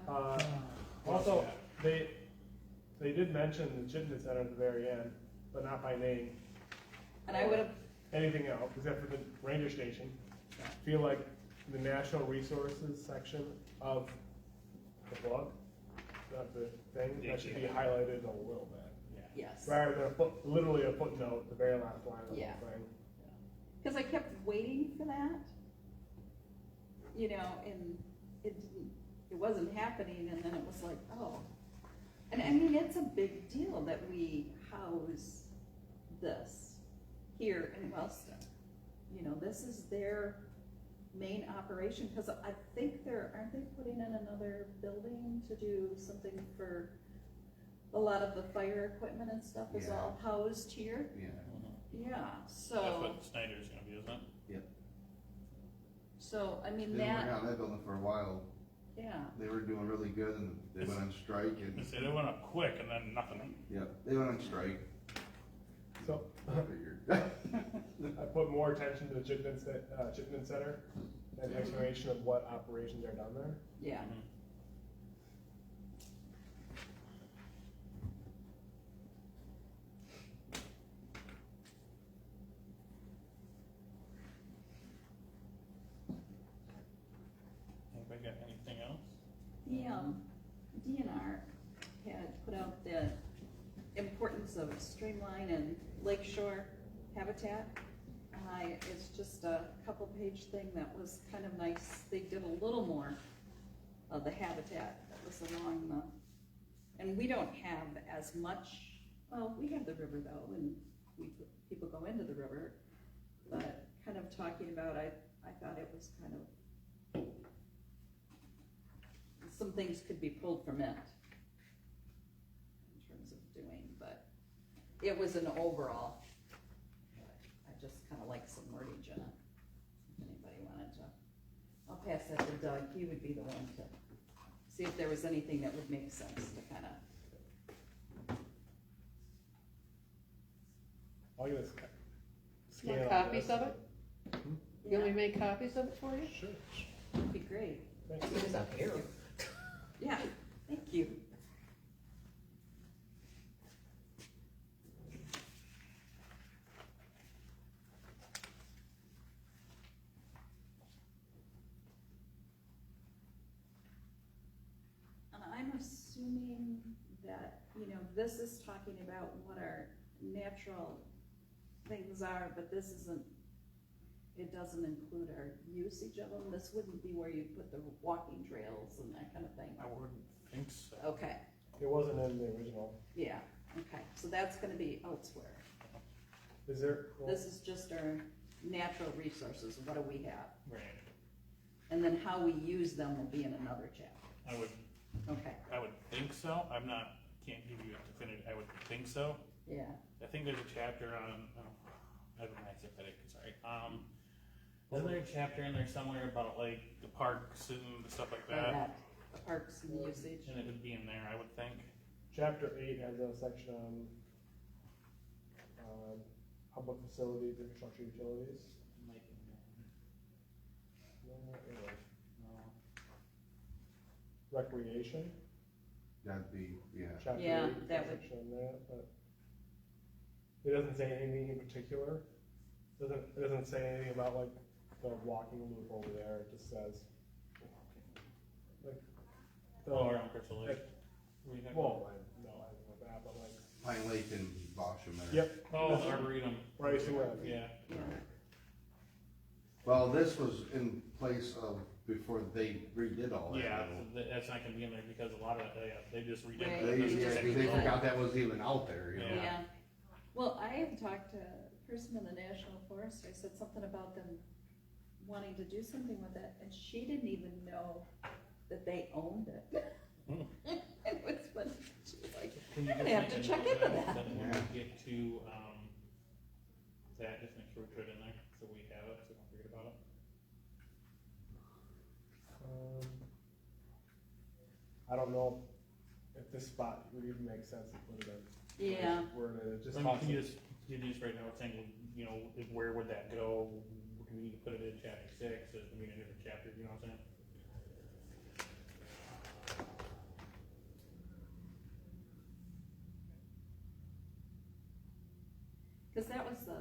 But, Also, they did mention the Chittenden Center at the very end, but not by name. and I would've, Anything else, except for the ranger station. Feel like the natural resources section of the book, of the thing, that should be highlighted a little bit. yes. Rather than literally a footnote, the very last line of the Yeah. whole thing. Cause I kept waiting for that, you know, and it wasn't happening, and then it was like, oh. And I mean, it's a big deal that we house this here in Wellston. You know, this is their main operation, cause I think aren't they putting in another building to do something for a lot of the fire equipment and stuff is Yeah. all housed here? Yeah. Yeah, so. That's what Snyder's gonna be, isn't it? So, I mean, They've been that, working on that building for a while. yeah, They were doing really good and they went on strike They and, said it went up quick and then nothing. yep, they went on strike. So, I figured. I put more attention to the Chittenden Center and explanation of what operations are done there. yeah. Anybody got anything else? The, DNR had put out the importance of streamline and lakeshore habitat. It's just a couple page thing that was kind of nice. They did a little more of the habitat that was along the, and we don't have as much, well, we have the river though, and people go into the river, but kind of talking about, I thought it was kind of, some things could be pulled from it in terms of doing, but it was an overall. I just kind of like some wordage in it. If anybody wanted to, I'll pass that to Doug. He would be the one to see if there was anything that would make sense to kind of. I'll get a scan. Want on copies this. of it? You want me to make copies of it for you? Sure. That'd be great. Thanks. Because I'm here. Yeah, thank you. And I'm assuming that, you know, this is talking about what our natural things are, but this isn't, it doesn't include our usage of them. This wouldn't be where you put the walking trails and that kind of thing. I wouldn't think so. Okay, It wasn't in the original. yeah, okay, so that's gonna be elsewhere. Is there? This is just our natural resources, what do we have? Right. And then how we use them will be in another chapter. Okay, I would think so. I'm not, can't give you a definitive, I would think so. yeah, I think there's a chapter on, I have an pathetic, sorry. Isn't there a chapter in there somewhere about like the parks and stuff like that? the parks and the usage. And it would be in there, I would think. Chapter 8 has a section on public facilities, infrastructure, utilities. Might be in there. No, anyway. No. Recreation. That'd be, yeah. Chapter Yeah, 8, that a would- section on that, but it doesn't say anything in particular. It doesn't say anything about like the walking loop over there. It just says like the, Oh, around Crystal Lake. We have- well, no, I don't know that, but like Pine Lake and Bosham there. yep. Oh, the Arboretum. Where I used to live. Yeah. Yeah, Well, this was in place of, before they redid all that. Yeah, that's not gonna be in there because a lot of, they just redid Right. it. They, This is yeah, just 'cause they control. forgot that was even out there, you know? Yeah. yeah. Well, I have talked to a person in the National Forest, I said something about them wanting to do something with it, and she didn't even know that they owned it. Hmm. And it was funny, she was like, Can you I'm gonna just have to make a check note of into that. Then when Yeah. we get to, that, just make sure we put it in there, so we have it, so we don't forget about it. I don't know if this spot would even make sense to put it in. Yeah, Where it just Can talks. you just right now saying, you know, where would that go? Can we put it in chapter 6, I mean, a different chapter, you know what I'm saying? cause that was the,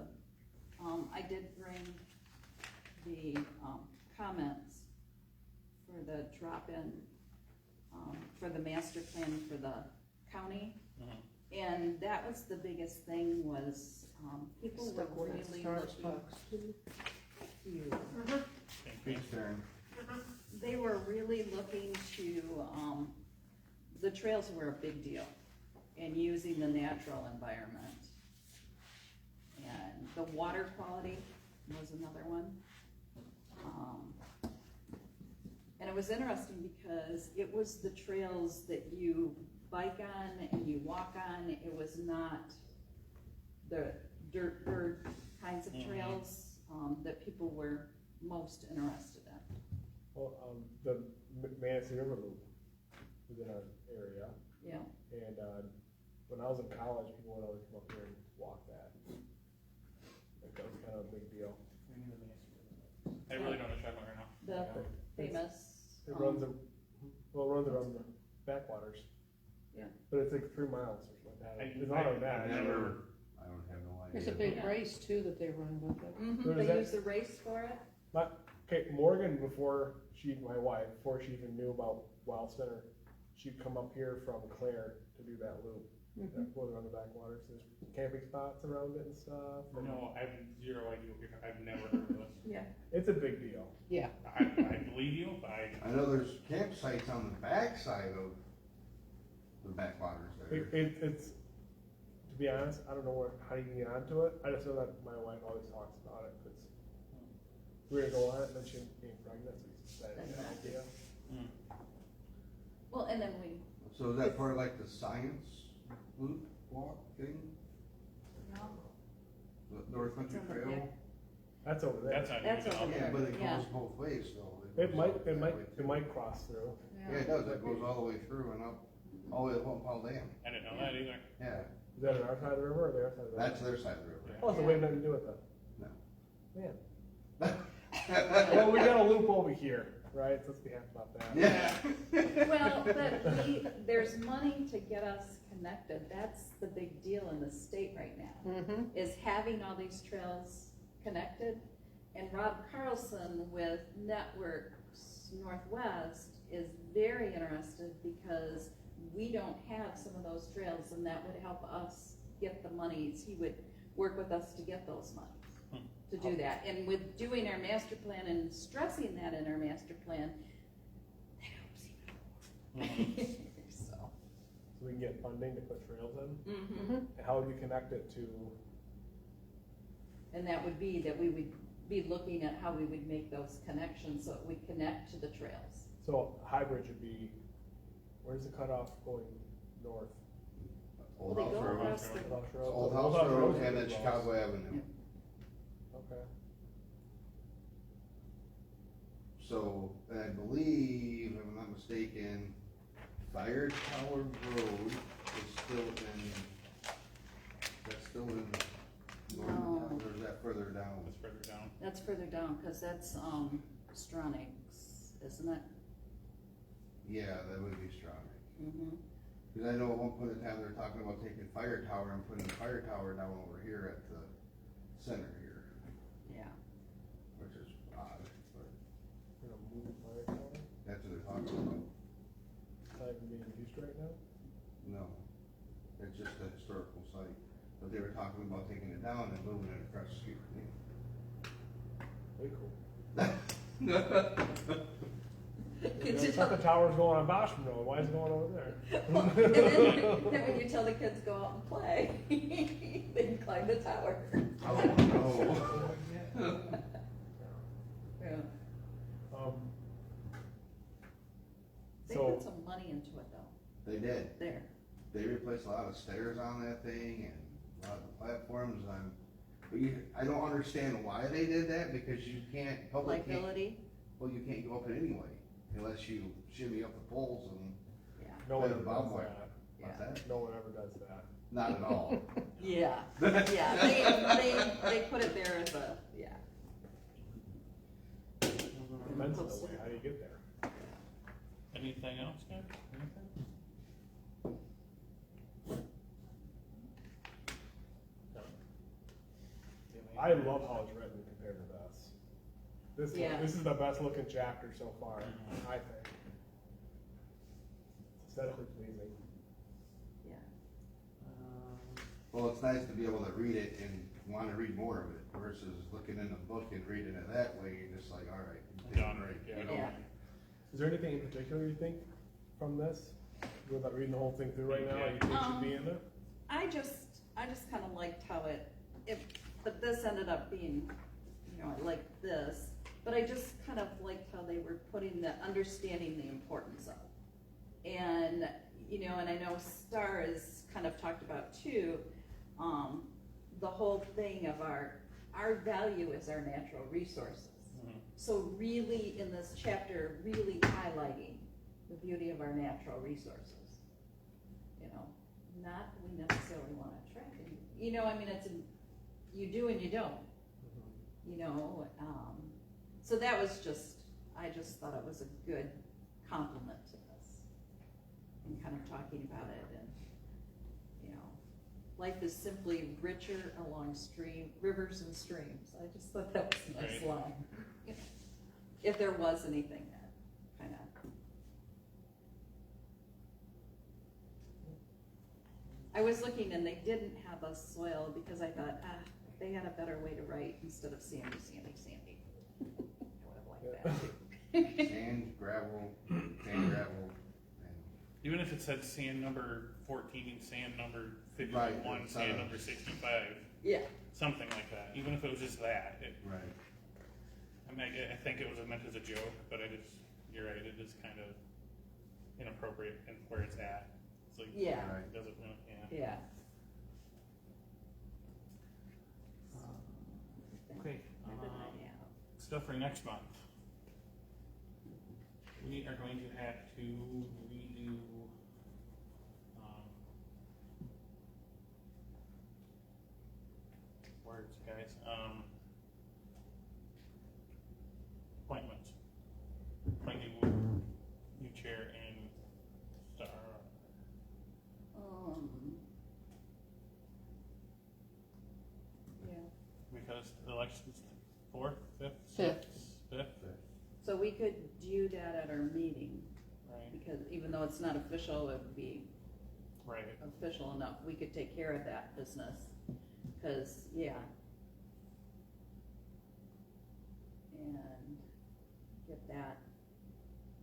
I did bring the, comments for the drop-in, for the master plan for the county. And that was the biggest thing was, people were Stuck with that really starch looking. box too. You. Thanks, Darren. They were really looking to, the trails were a big deal, and using the natural environment. And the water quality was another one. And it was interesting because it was the trails that you bike on and you walk on, it was not the dirt bird kinds of trails, that people were most interested in. Well, the Manistee River Loop was in our area, Yeah, and, when I was in college, people would always come up here and walk that. Like, that was kind of a big deal. I really don't know what you're talking about right now. the famous. It runs, well, it runs around the backwaters. Yeah. But it's like 3 miles or something like that. I- It's not like I that. I don't have no idea. There's a big Yeah. race too that they run with it. Where is They that? use the race for it. Okay, Morgan, before my wife, before she even knew about Wild Center, she'd come up here from Clare to do that loop. That goes around the backwaters. There's camping spots around it and stuff. and No, I have zero idea what you're talking, I've never heard of this. Yeah. It's a big deal. Yeah. I believe you, but I know there's campsites on the backside of the backwaters there. It's, to be honest, I don't know how you can get onto it. I just know that my wife always talks about it, because we were gonna go on it, and then she became pregnant, so we decided to have an idea. Well, and then we, So is that part of like the science loop walk thing? The North Country It's over Trail? there. That's over there. that's not. That's even over up. there. Yeah, but it Yeah. goes both ways though. It might, goes that way, too. it might cross through. Yeah, it does, it goes all the way through and up, all the way to One Pond Dam. I didn't know that either. Yeah, Is that on our side of the river or their side of the river? that's their side of the river. Oh, so we have nothing to do with that. No. Man. Well, we got a loop over here, right? So let's be happy about that. Yeah. well, but there's money to get us connected. That's the big deal in the state right now, is having all these trails connected. And Rob Carlson with Networks Northwest is very interested because we don't have some of those trails, and that would help us get the monies. He would work with us to get those monies to do that. And with doing our master plan and stressing that in our master plan, that helps even more. So. So we can get funding to put trails in? Mm-hmm. And how would we connect it to, And that would be that we would be looking at how we would make those connections so it would connect to the trails. so High Bridge would be, where's the cutoff going north? Old They House go Road. across the, Old House Road? Old Old House Road Road's and then pretty Chicago close. Avenue. Okay. So, and I believe, if I'm not mistaken, Fire Tower Road is still in, that's still in Northern, or is that further down? It's further down. that's further down, cause that's, Stronach's, isn't it? Yeah, that would be strong. Mm-hmm. Cause I know at one point in time, they were talking about taking Fire Tower and putting the Fire Tower down over here at the center here, Yeah. which is odd, but You know, moving Fire Tower, that's what they're talking about. not even being used right now? No, it's just a historical site, but they were talking about taking it down and moving it across the street from me. Way cool. Could you I thought tell, the tower's going on Boschman Road, why is it going over there? and then when you tell the kids go out and play, they can climb the tower. Oh, no. Yeah. They So, put some money into it though, They did. there. They replaced a lot of stairs on that thing and a lot of the platforms on, but I don't understand why they did that, because you can't, public can't, Liability, well, you can't go up it anyway, unless you shimmy up the poles and, yeah. no one Yeah, does Bob that. What's that? No one ever does that. Not at all. Yeah, yeah, they put it there as a, yeah. Fence in the way, how do you get there? Anything else, guys? Anything? No. I love how it's written compared to this. Yeah. This is the best looking chapter so far, I think. It's aesthetically pleasing. Yeah. Well, it's nice to be able to read it and want to read more of it versus looking in the book and reading it that way. You're just like, all right, Done. right, Yeah. you know? Yeah. Is there anything in particular you think from this, without reading the whole thing through right now, you think should be in there? I just kind of liked how but this ended up being, you know, I liked this, but I just kind of liked how they were putting the understanding the importance of. And, you know, and I know Star has kind of talked about too, the whole thing of our value is our natural resources. So really in this chapter, really highlighting the beauty of our natural resources. You know, not that we necessarily want to attract it. You know, I mean, you do and you don't. You know, so that was I just thought it was a good compliment to this. And kind of talking about it, and, you know, life is simply richer along rivers and streams. I just thought that was a nice line. If there was anything that kind of. I was looking and they didn't have a soil because I thought, if they had a better way to write instead of sandy. I would have liked that too. Sand, gravel, and Even if it said sand number 14, sand number 51, Right, sand number 65, Yeah, something like that. Even if it was just that. right. I mean, I think it was meant as a joke, but you're right, it is kind of inappropriate in where it's at. It's like, Yeah. it doesn't really, yeah. Okay, Everything I have. stuff for next month. We are going to have to redo, words, guys, appointments. Appoint new chair and Star. Yeah. Because the election's 4th, 5th, Fifth. 5th, So we could do that at our meeting, right, because even though it's not official, it would be right. official enough, we could take care of that business, cause, yeah. And get that,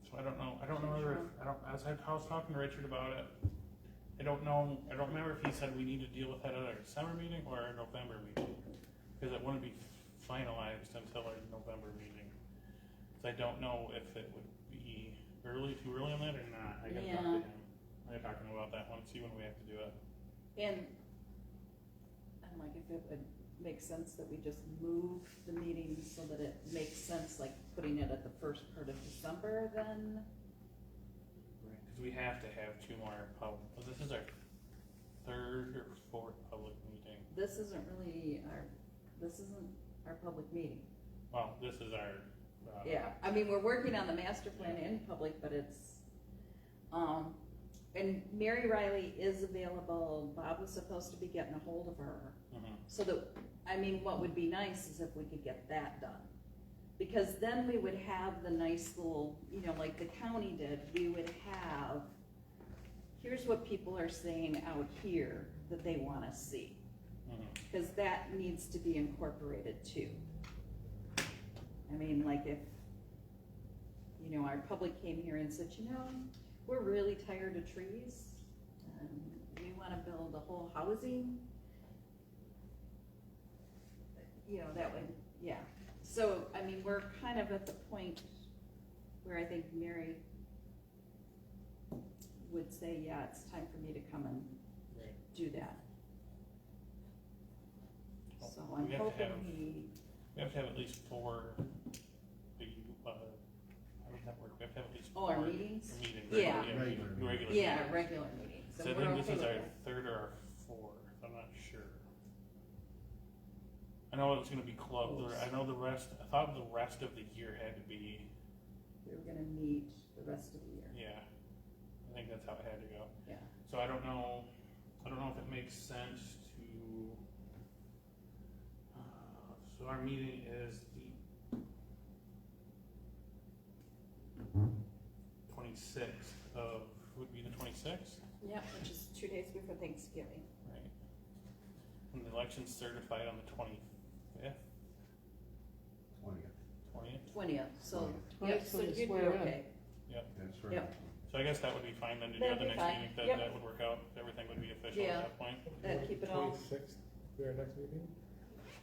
So I don't know whether, as I was talking to Richard about it, I don't remember if he said we need to deal with that at our December meeting or our November meeting, because it wouldn't be finalized until our November meeting. So I don't know if it would be too early on that or not. I gotta talk to him. I gotta talk to him about that one, see when we have to do it. and like if it would make sense that we just move the meeting so that it makes sense, like putting it at the first part of December, then, Because we have to have 2 more this is our 3rd or 4th public meeting. this isn't our public meeting. Well, this is our, Yeah, I mean, we're working on the master plan in public, but it's, and Mary Riley is available. Bob was supposed to be getting a hold of her. So that, I mean, what would be nice is if we could get that done. Because then we would have the nice little, you know, like the county did, we would have, here's what people are saying out here that they wanna see. Because that needs to be incorporated too. I mean, like if, you know, our public came here and said, you know, we're really tired of trees, and we wanna build a whole housing, you know, that would, yeah. So, I mean, we're kind of at the point where I think Mary would say, yeah, it's time for me to come and do that. So I'm We have to hoping have- he, We have to have at least 4 big, how does that work? We have to have at least 4. our meetings? Meetings, Yeah. regular meetings. Yeah, regular meetings. So So I we're think this okay is with our that. third or our fourth, I'm not sure. I know it's gonna be close, I know the rest, I thought the rest of the year had to be, We were gonna meet the rest of the year, yeah, I think that's how it had to go. yeah. So I don't know if it makes sense to, so our meeting is the 26th of, would be the 26th, Yeah, which is 2 days before Thanksgiving. right? And the election's certified on the 25th, 20th. 20th? 20th, so, Right, yep, so so you you'd be swear in. okay. That's right. Yep. So I guess that would be fine then to do That'd at the be next fine. meeting, that, Yep. that would work out, everything would be official Yeah. at that point, That'd keep it all 26th, be our next meeting?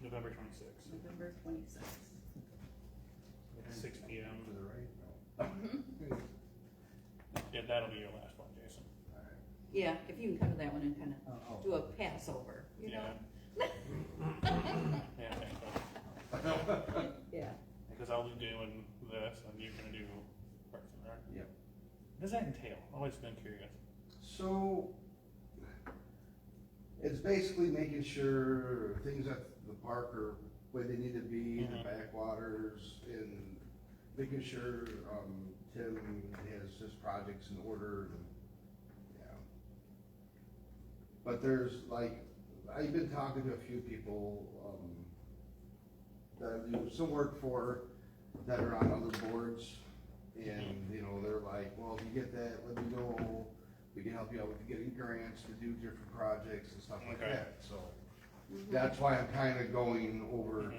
November 26th, November 26th. 6 p.m. To the right? No. Mhm. Yeah, that'll be your last one, Jason. All right. Yeah, if you can come to that one and kind Oh, of do a Passover, you know? Yeah. Yeah, thanks, bud. Yeah. Because I'll be doing this and you're gonna do Parks and Rec. Yep. What does that entail? Always been curious. So, it's basically making sure things at the park are where they need to be, the Mhm. backwaters, and making sure, Tim has his projects in order, and, yeah. But there's like, I've been talking to a few people, that I do some work for, that are on other boards, and, you know, they're like, well, if you get that, let me know, we can help you out with getting grants to do different projects and stuff like Okay. that, so. That's why I'm kinda going over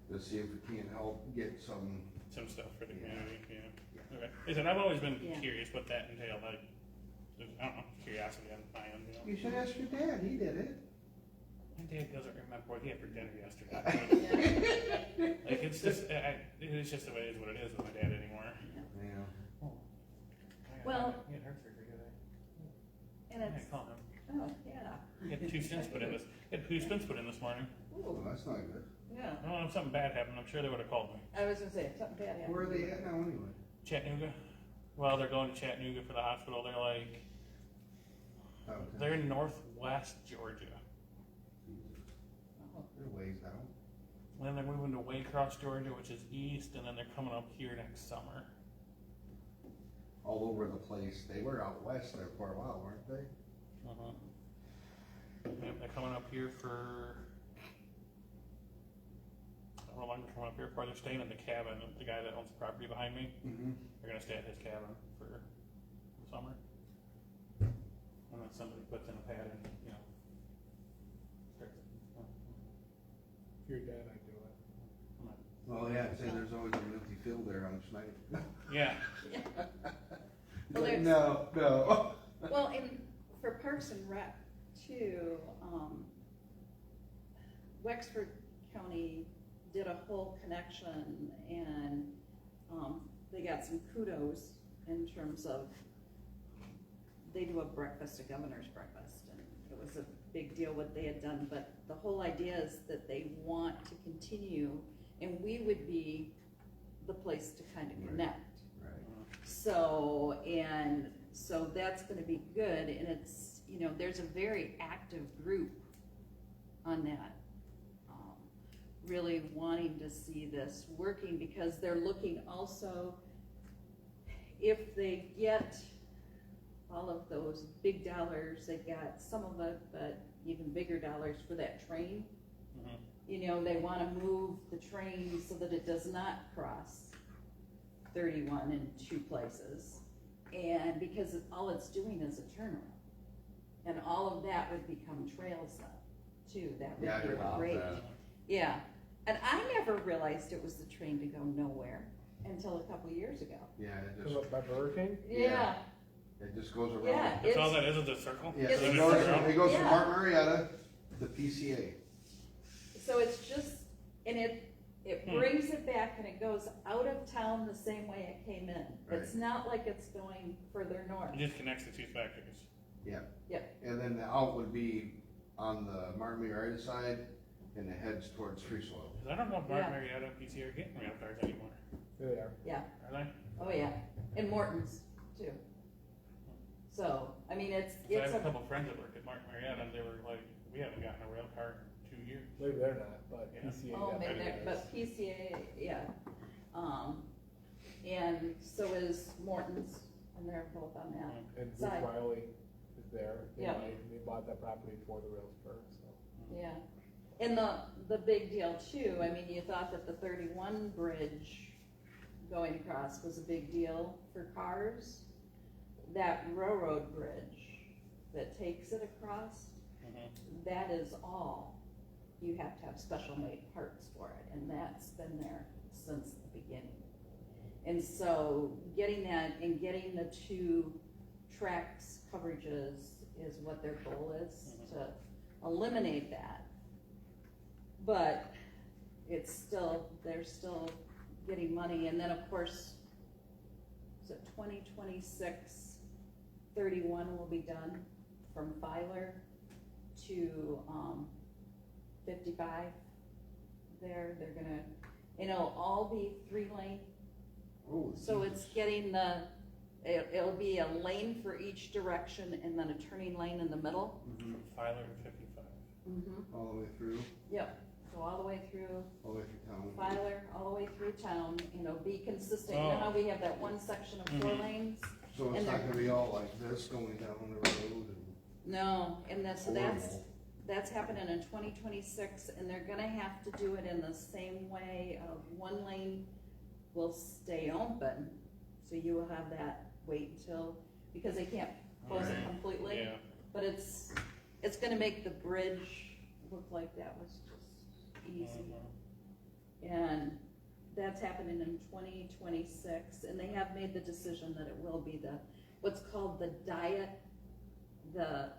to see if we can't help get some, Some stuff for the Yeah. community, yeah. Yeah. Okay. Listen, I've always been Yeah. curious what that entailed, like, I don't know, curiosity on my end, you know. you should ask your dad, he did it. My dad doesn't remember what he had for dinner yesterday. Yeah. Like, it's just, it's just the way it is what it is with my dad anymore. Yeah. Well- He had heart surgery today. And Yeah, it's, call him. oh, yeah. He had 2 stents put in this, he had 2 stents put in this morning. Well, Ooh, that's not good. yeah. Oh, if something bad happened, I'm sure they would've called me. I was gonna say, if something bad happened. Where are they at now anyway? Chattanooga? Well, they're going to Chattanooga for the hospital, they're like, Oh, okay. they're in northwest Georgia. Jesus. Oh, They're ways down. And then they're moving to Waycross, Georgia, which is east, and then they're coming up here next summer. All over the place. They were out west there for a while, weren't they? Uh-huh. Yep, they're coming up here for, I don't know how long they're coming up here for, they're staying in the cabin, the guy that owns the property behind me, Mm-hmm. they're gonna stay at his cabin for the summer. And then somebody puts in a pad and, you know, starts it. If you're dead, I'd do it. I'm not- Well, yeah, I'd say there's always an empty field there on night. Yeah, Well, there's- No. Well, and for Parks and Rec too, Wexford County did a whole connection and, they got some kudos in terms of, they do a breakfast, a governor's breakfast, and it was a big deal what they had done, but the whole idea is that they want to continue, and we would be the place to kind of Right. connect. Right. So that's gonna be good, and it's, you know, there's a very active group on that. Really wanting to see this working, because they're looking also, if they get all of those big dollars, they got some of it, but even bigger dollars for that train. Mhm. You know, they wanna move the train so that it does not cross 31 in 2 places. And because all it's doing is a turnaround. And all of that would become trails then, too, that Yeah, I would be heard about great. that. Yeah, and I never realized it was the train to go nowhere until a couple years ago. Yeah, it Cause just, of by Burger King? Yeah, it just goes around. yeah, that's all it's, that is a circle? Yeah, It's- it It's- goes from Yeah. Martin Marietta to PCA. so it's just, and it brings it back and it goes out of town the same way it came in. It's not like it's going further north. It just connects the 2 factories. Yeah. Yep. And then the out would be on the Martin Marietta side, and it heads towards Free Soil. 'Cause I don't know if Martin Yeah. Marietta PC are getting rail cars anymore, There they are. Yeah, are they? oh yeah, and Morton's too. So, I mean, I it's have a a, couple friends that work at Mark Marietta, and they were like, we haven't gotten a rail car in 2 years. Maybe they're not, but Yeah. PCA oh, maybe, definitely is. but PCA, yeah. And so is Morton's, and they're both on that. And Bruce side. Riley is there. Yeah. They bought that property for the rail spur, so. Yeah, and the big deal too, I mean, you thought that the 31 bridge going across was a big deal for cars. That railroad bridge that takes it across, that is all, you have to have special made parts for it, and that's been there since the beginning. And so getting that and getting the 2 tracks coverages is what their goal is, to eliminate that. But it's still, they're still getting money, and then of course, is it 2026, 31 will be done from Filer to 55 there, they're gonna, and it'll all be 3-lane. Oh, So it's getting it'll be a lane for each direction and then a turning lane in the middle. Mhm. From Filer to 55. All the way through, Yep, so all the way through all the way through town. Filer, all the way through town, you know, be consistent. You know how we have that one section of 4 lanes? So it's And not they're- gonna be all like this going down the road and. No, and so Horrible. that's happening in 2026, and they're gonna have to do it in the same way of 1 lane will stay open, so you will have that wait until, because they can't close it Right. completely. Yeah. But it's gonna make the bridge look like that was just easy. And that's happening in 2026, and they have made the decision that it will be what's called the diet, the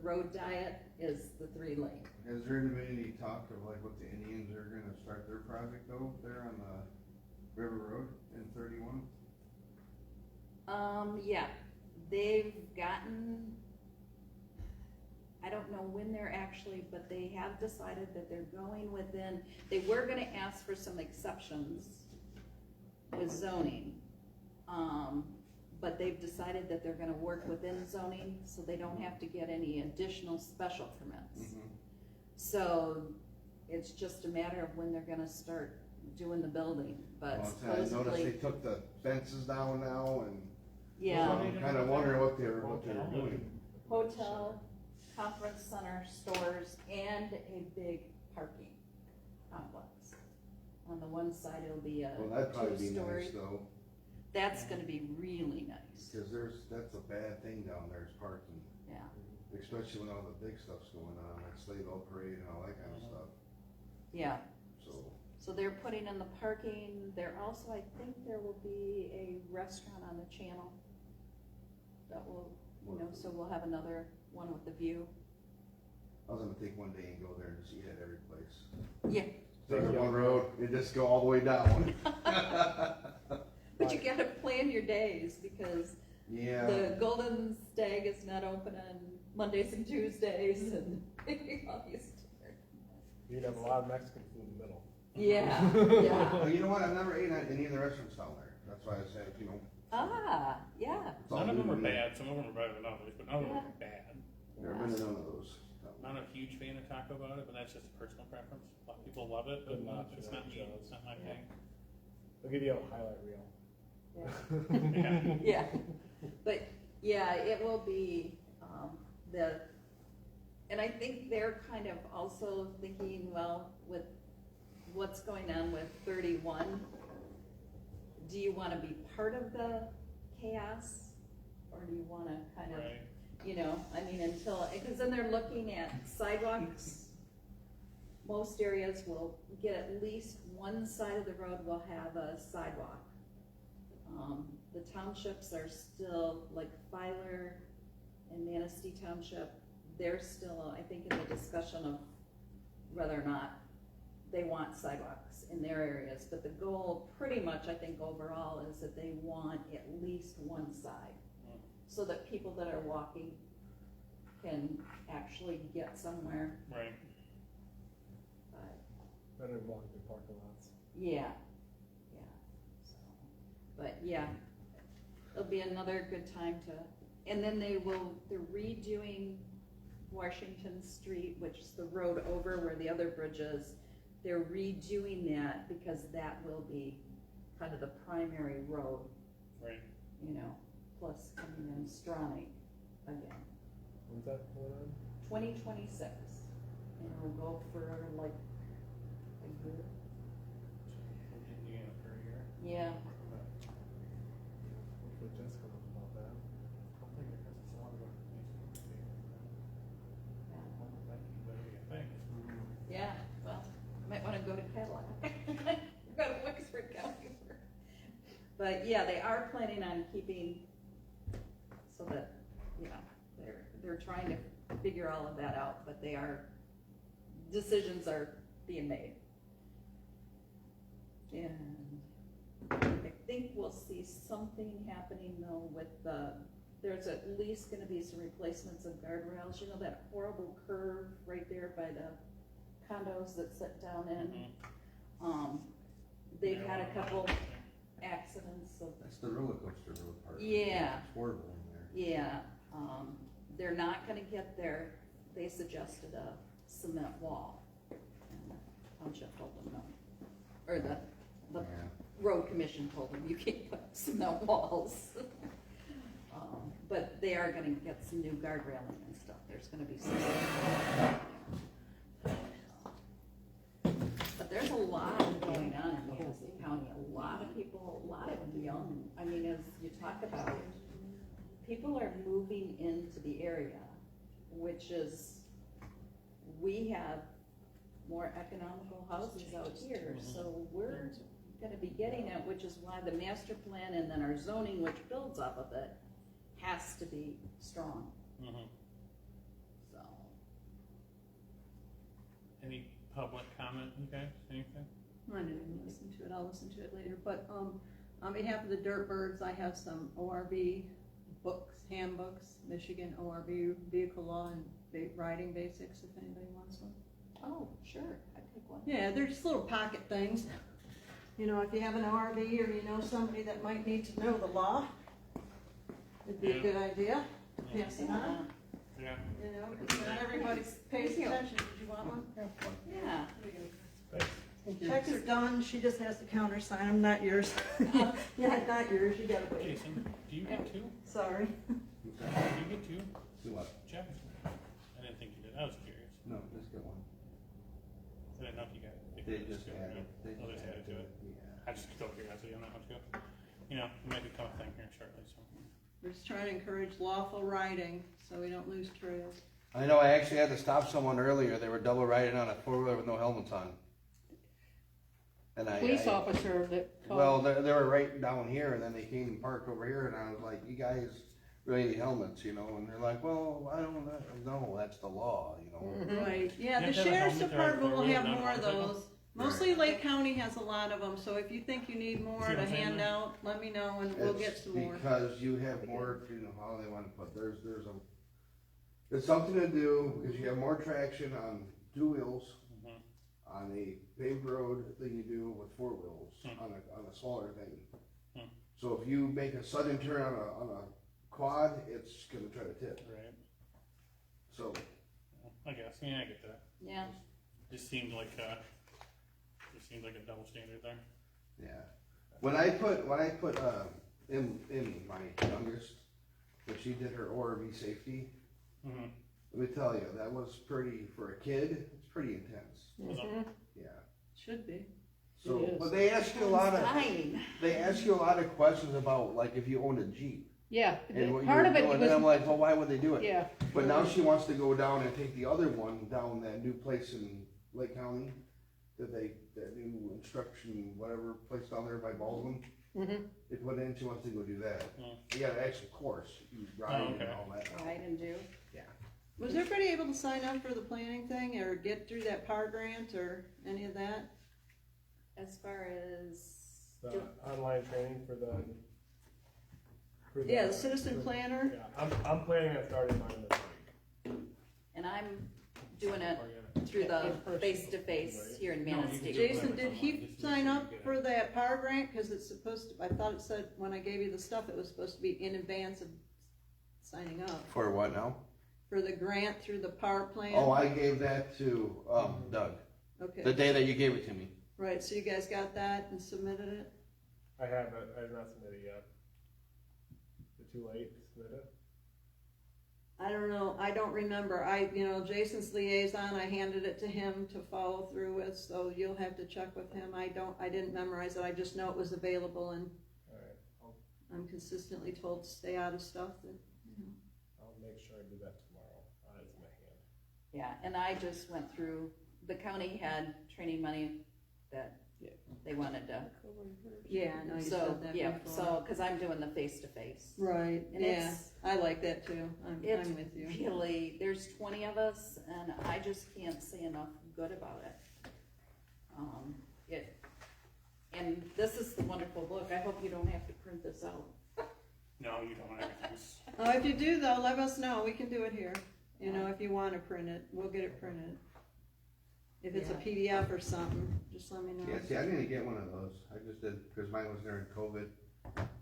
road diet is the 3-lane. Has there been any talk of like what the Indians are gonna start their project though, there on the River Road in 31? Yeah, they've gotten, I don't know when they're actually, but they have decided that they're going within, they were gonna ask for some exceptions with zoning. But they've decided that they're gonna work within zoning, so they don't have to get any additional special permits. So it's just a matter of when they're gonna start doing the building, but Well, I noticed supposedly, they took the fences down now and. yeah. So I'm kinda wondering what they were doing. Hotel, conference center, stores, and a big parking complex. On the one side, it'll be a Well, that'd probably be 2-story. nice though, That's gonna be really nice, cause that's a bad thing down there is parking, yeah. especially when all the big stuff's going on, like Sleigh Bell Parade and all that kind of stuff, Yeah, so. so they're putting in the parking, there also, I think there will be a restaurant on the channel that will, you know, so we'll have another one with the view. I was gonna take one day and go there and just eat at every place. Yeah, Take one road and just go all the way down. but you gotta plan your days, because Yeah, the Golden Stag is not open on Mondays and Tuesdays, and all these. You'd have a lot of Mexican food in the middle. Yeah, yeah. well, you know what, I've never ate at any of the restaurants down there, that's why I said, you know. Ah, yeah. it's all None of them new are to me. bad, some of them are better than others, but none of them are bad. Never been to none of those. I'm not a huge fan of Taco Bell, but that's just a personal preference. A lot of people love it, but Good nacho it's not me, it's not my Yeah. thing. I'll give you a highlight reel. Yeah. Yeah, but, yeah, it will be, and I think they're kind of also thinking, well, with what's going on with 31, do you wanna be part of the chaos? Or do you wanna kind of, Right. you know, I mean, because then they're looking at sidewalks. Most areas will get at least one side of the road will have a sidewalk. The townships are still, like Filer and Manistee Township, they're still, I think, in the discussion of whether or not they want sidewalks in their areas. But the goal, pretty much, I think, overall, is that they want at least one side, so that people that are walking can actually get somewhere. Right. But, Better walk through parking lots. yeah, yeah, so, but yeah, it'll be another good time to, And then they're redoing Washington Street, which is the road over where the other bridge is. They're redoing that because that will be kind of the primary road, Right. you know, plus coming in Stronach again. When's that going on? 2026, and it'll go for like a year. Indiana for a year. Yeah, Hopefully Jess comes up about that. Hopefully, because it's a lot of yeah, well, might wanna go to Cadillac. Go to Wexford County. But yeah, they are planning on keeping, so that, you know, they're trying to figure all of that out, but decisions are being made. And I think we'll see something happening though with there's at least gonna be some replacements of guardrails, you know, that horrible curve right there by the condos that sit down in. They've had a couple accidents of, That's the roller coaster road part. Yeah. It's horrible in there. yeah, they're not gonna get there. They suggested a cement wall. And the township told them no. Or the Yeah. road commission told them, you can't put cement walls. But they are gonna get some new guardrailing and stuff. There's gonna be some. But there's a lot going on in Madison County. A lot of people, a lot of young, I mean, as you talk about, people are moving into the area, which is, we have more economical houses out here, so we're gonna be getting it, which is why the master plan and then our zoning, which builds off of it, has to be strong, so. Any public comment, you guys, anything? I didn't even listen to it, I'll listen to it later, but, on behalf of the Dirt Birds, I have some ORV books, handbooks, Michigan ORV vehicle law and riding basics, if anybody wants one. Oh, sure, I'd take one. Yeah, they're just little pocket things. You know, if you have an ORV or you know somebody that might need to know the law, it'd be a good idea, pass it on, Yeah. you know, because not everybody pays attention. Did you want one? Yeah. Checks are done, she just has to countersign them, not yours. Yeah, not yours, you gotta wait. Jason, do you get two? Sorry. Do you get two Do what? checks? I didn't think you did, I was curious. No, just get one. I didn't know if you got. if They you just got added, two. Oh, they just added to it. Yeah. I just still curiosity, I'm not much good. You know, it might become a thing here shortly, so. We're just trying to encourage lawful riding, so we don't lose trails. I know, I actually had to stop someone earlier, they were double riding on a four-wheeler with no helmets on. And Police officer that well, called. they were right down here, and then they came and parked over here, and I was like, you guys really need helmets, you know, and they're like, well, I don't know, that's the law, you know. Right, yeah, You the have to have a sheriff's helmet to department will ride have four-wheeler, more of not a motorcycle? those. Mostly Lake County has a lot of them, so if you think you need more See what to I'm saying hand there? out, let me know and we'll get It's some more. because you have more, you know, how they wanna put, it's something to do, because you have more traction on two wheels, on a paved road than you do with four wheels, on a smaller thing. So if you make a sudden turn on a quad, it's gonna try to tip, Right, so. I guess, yeah, I get that. Yeah, Just seemed like, a double standard there. Yeah, when I put in my youngest, when she did her ORV safety, let me tell you, that was pretty, for a kid, it's pretty intense, yeah. Should be. So, It is. but they ask you a lot of, dying. they ask you a lot of questions about, like, if you owned a Jeep, Yeah, and what you part were of it doing, and I'm was, like, well, why would they do it? yeah. But now she wants to go down and take the other one down that new place in Lake County, that new instruction, whatever place down there by Baldwin. They put in, she wants to go do that. You got an actual course, you ride and okay. all that. Ride and do. Yeah. Was everybody able to sign up for the planning thing or get through that PAR grant or any of that? As far as, The online training for the. Yeah, the citizen planner. Yeah, I'm planning on starting mine this week. and I'm doing it through the face-to-face here in Manistee. Jason, did he sign up for that PAR grant? Cause it's supposed to, I thought it said, when I gave you the stuff, it was supposed to be in advance of signing up For what now? for the grant through the power plant. Oh, I gave that to, Doug, the Okay, day that you gave it to me. right, so you guys got that and submitted it? I have not submitted yet. Is it too late to submit it? I don't know, I don't remember, Jason's liaison, I handed it to him to follow through with, so you'll have to check with him. I didn't memorize it, I just know it was available, and Alright, I'm consistently told to stay out of stuff that, I'll make sure I do that tomorrow. It's in my hand. Yeah, and I just went through, the county had training money that they wanted to. yeah, I know you So, said that yeah, before. so, cause I'm doing the face-to-face. Right, And yeah, it's- I like that too, It's I'm with you. really, there's 20 of us, and I just can't say enough good about it. And this is the wonderful book, I hope you don't have to print this out. No, you don't, everything's, Oh, if you do though, let us know, we can do it here, if you wanna print it, we'll get it printed. If it's a PDF or something, just let me know. Yeah, see, I didn't get one of those. I just did, cause mine was during COVID,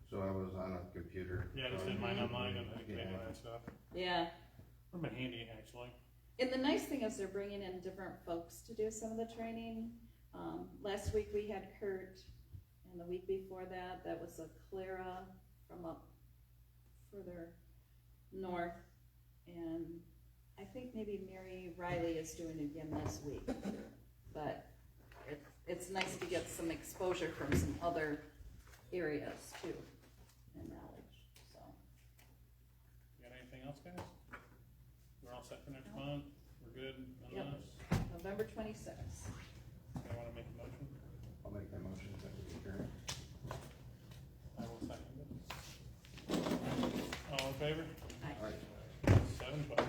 so I was on a computer. yeah, just did mine online and I can Yeah. do that stuff. Yeah, Would've been handy, actually. and the nice thing is they're bringing in different folks to do some of the training. Last week we had Kurt, and the week before that, that was a Clara from up further north. And I think maybe Mary Riley is doing it again this week. But it's nice to get some exposure from some other areas too, and knowledge, so. You got anything else, guys? We're all set for next month? We're good on Yep. this? November 26th. I wanna make a motion? I'll make that motion that we adjourn. I will second it. All in favor? All right. 7:12.